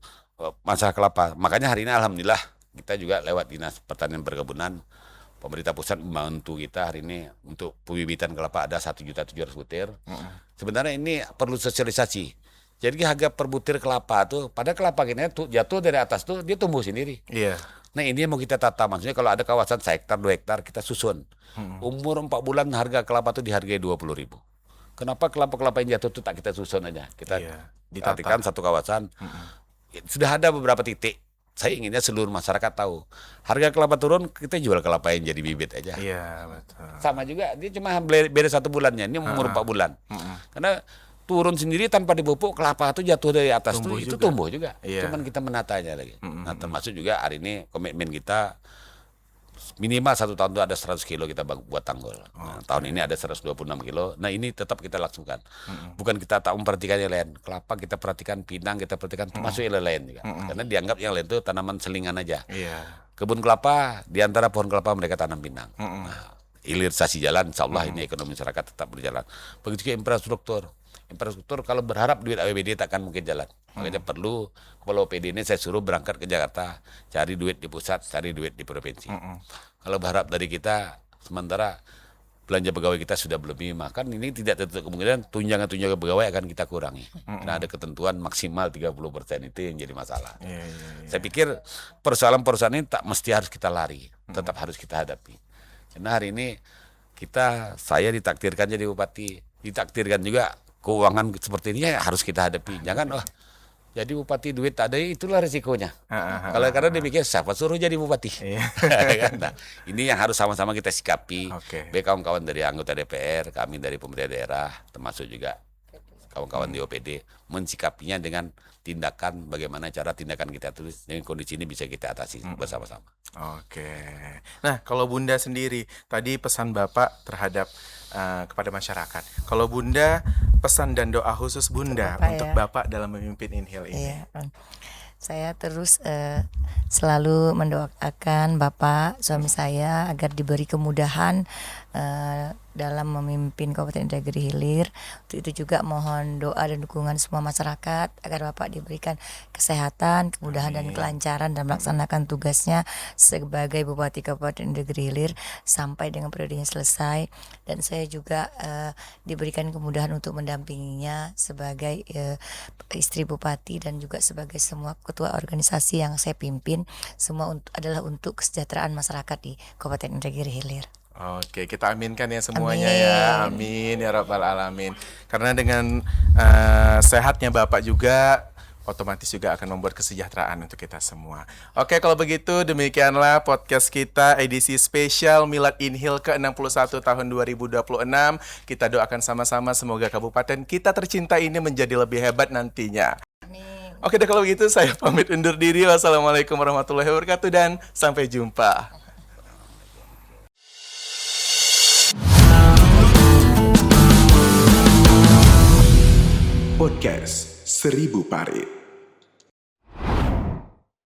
masalah kelapa. Makanya hari ini alhamdulillah kita juga lewat Dinas Pertanian Perkebunan, pemerintah pusat membantu kita hari ini untuk pembibitan kelapa ada 1.700.000 butir. Sebenarnya ini perlu sosialisasi. Jadi harga per butir kelapa tuh, pada kelapa gini tuh jatuh dari atas tuh dia tumbuh sendiri. Iya. Nah ini yang mau kita tata, maksudnya kalau ada kawasan 1 hektar 2 hektar kita susun. Umur 4 bulan harga kelapa tuh dihargai 20.000. Kenapa kelapa-kelapa yang jatuh tuh tak kita susun aja? Kita ditatikan satu kawasan. Sudah ada beberapa titik. Saya inginnya seluruh masyarakat tahu. Harga kelapa turun, kita jual kelapa yang jadi bibit aja. Iya, betul. Sama juga, dia cuma beda 1 bulannya. Ini umur 4 bulan. Karena turun sendiri tanpa dipupuk, kelapa itu jatuh dari atas itu tumbuh juga. Cuman kita menatanya lagi. Nah termasuk juga hari ini komitmen kita minimal 1 tahun itu ada 100 kilo kita buat tanggul. Nah, tahun ini ada 126 kilo. Nah ini tetap kita langsungkan. Bukan kita tak memperhatikan yang lain. Kelapa kita perhatikan, pinang kita perhatikan, termasuk yang lain juga. Karena dianggap yang lain itu tanaman selingan aja. Kebun kelapa, di antara pohon kelapa mereka tanam pinang. Nah, hilirisasi jalan, insya Allah ini ekonomi masyarakat tetap berjalan. Begitu juga infrastruktur. Infrastruktur kalau berharap duit APBD tak akan mungkin jalan. Makanya perlu kepala OPD ini saya suruh berangkat ke Jakarta, cari duit di pusat, cari duit di provinsi. Kalau berharap dari kita, sementara belanja pegawai kita sudah berlebih, maka ini tidak tertutup kemungkinan tunjangan-tunjangan pegawai akan kita kurangi. Karena ada ketentuan maksimal 30% itu yang jadi masalah. Saya pikir persoalan-persoalan ini tak mesti harus kita lari, tetap harus kita hadapi. Karena hari ini saya ditakdirkan jadi bupati, ditakdirkan juga keuangan seperti ini ya harus kita hadapi. Jangan jadi bupati duit tak ada, itulah resikonya. Kalau karena dia pikir siapa suruh jadi bupati. Nah, ini yang harus sama-sama kita sikapi. Baik kawan-kawan dari anggota DPR, kami dari pemerintah daerah, termasuk juga kawan-kawan di OPD, mensikapinya dengan tindakan, bagaimana cara tindakan kita tulis dengan kondisi ini bisa kita atasi bersama-sama. Nah, kalau Bunda sendiri, tadi pesan Bapak terhadap kepada masyarakat. Kalau Bunda, pesan dan doa khusus Bunda Bapak, untuk ya. Bapak dalam memimpin Inhil ini. Iya, saya terus selalu mendoakan Bapak, suami saya agar diberi kemudahan dalam memimpin Kabupaten Indragiri Hilir. Untuk itu juga mohon doa dan dukungan semua masyarakat agar Bapak diberikan kesehatan, kemudahan dan kelancaran dalam melaksanakan tugasnya sebagai Bupati Kabupaten Indragiri Hilir sampai dengan periodenya selesai. Dan saya juga diberikan kemudahan untuk mendampinginya sebagai istri Bupati dan juga sebagai semua ketua organisasi yang saya pimpin, semua adalah untuk kesejahteraan masyarakat di Kabupaten Indragiri Hilir. Kita aminkan ya semuanya ya. Amin ya rabbal alamin. Karena dengan sehatnya Bapak juga otomatis juga akan membuat kesejahteraan untuk kita semua. Kalau begitu demikianlah podcast kita edisi spesial Milad Inhil ke-61 tahun 2026. Kita doakan sama-sama semoga kabupaten kita tercinta ini menjadi lebih hebat nantinya. Amin. Kalau begitu saya pamit undur diri. Wassalamualaikum warahmatullahi wabarakatuh dan sampai jumpa. Podcast 1000 Parit.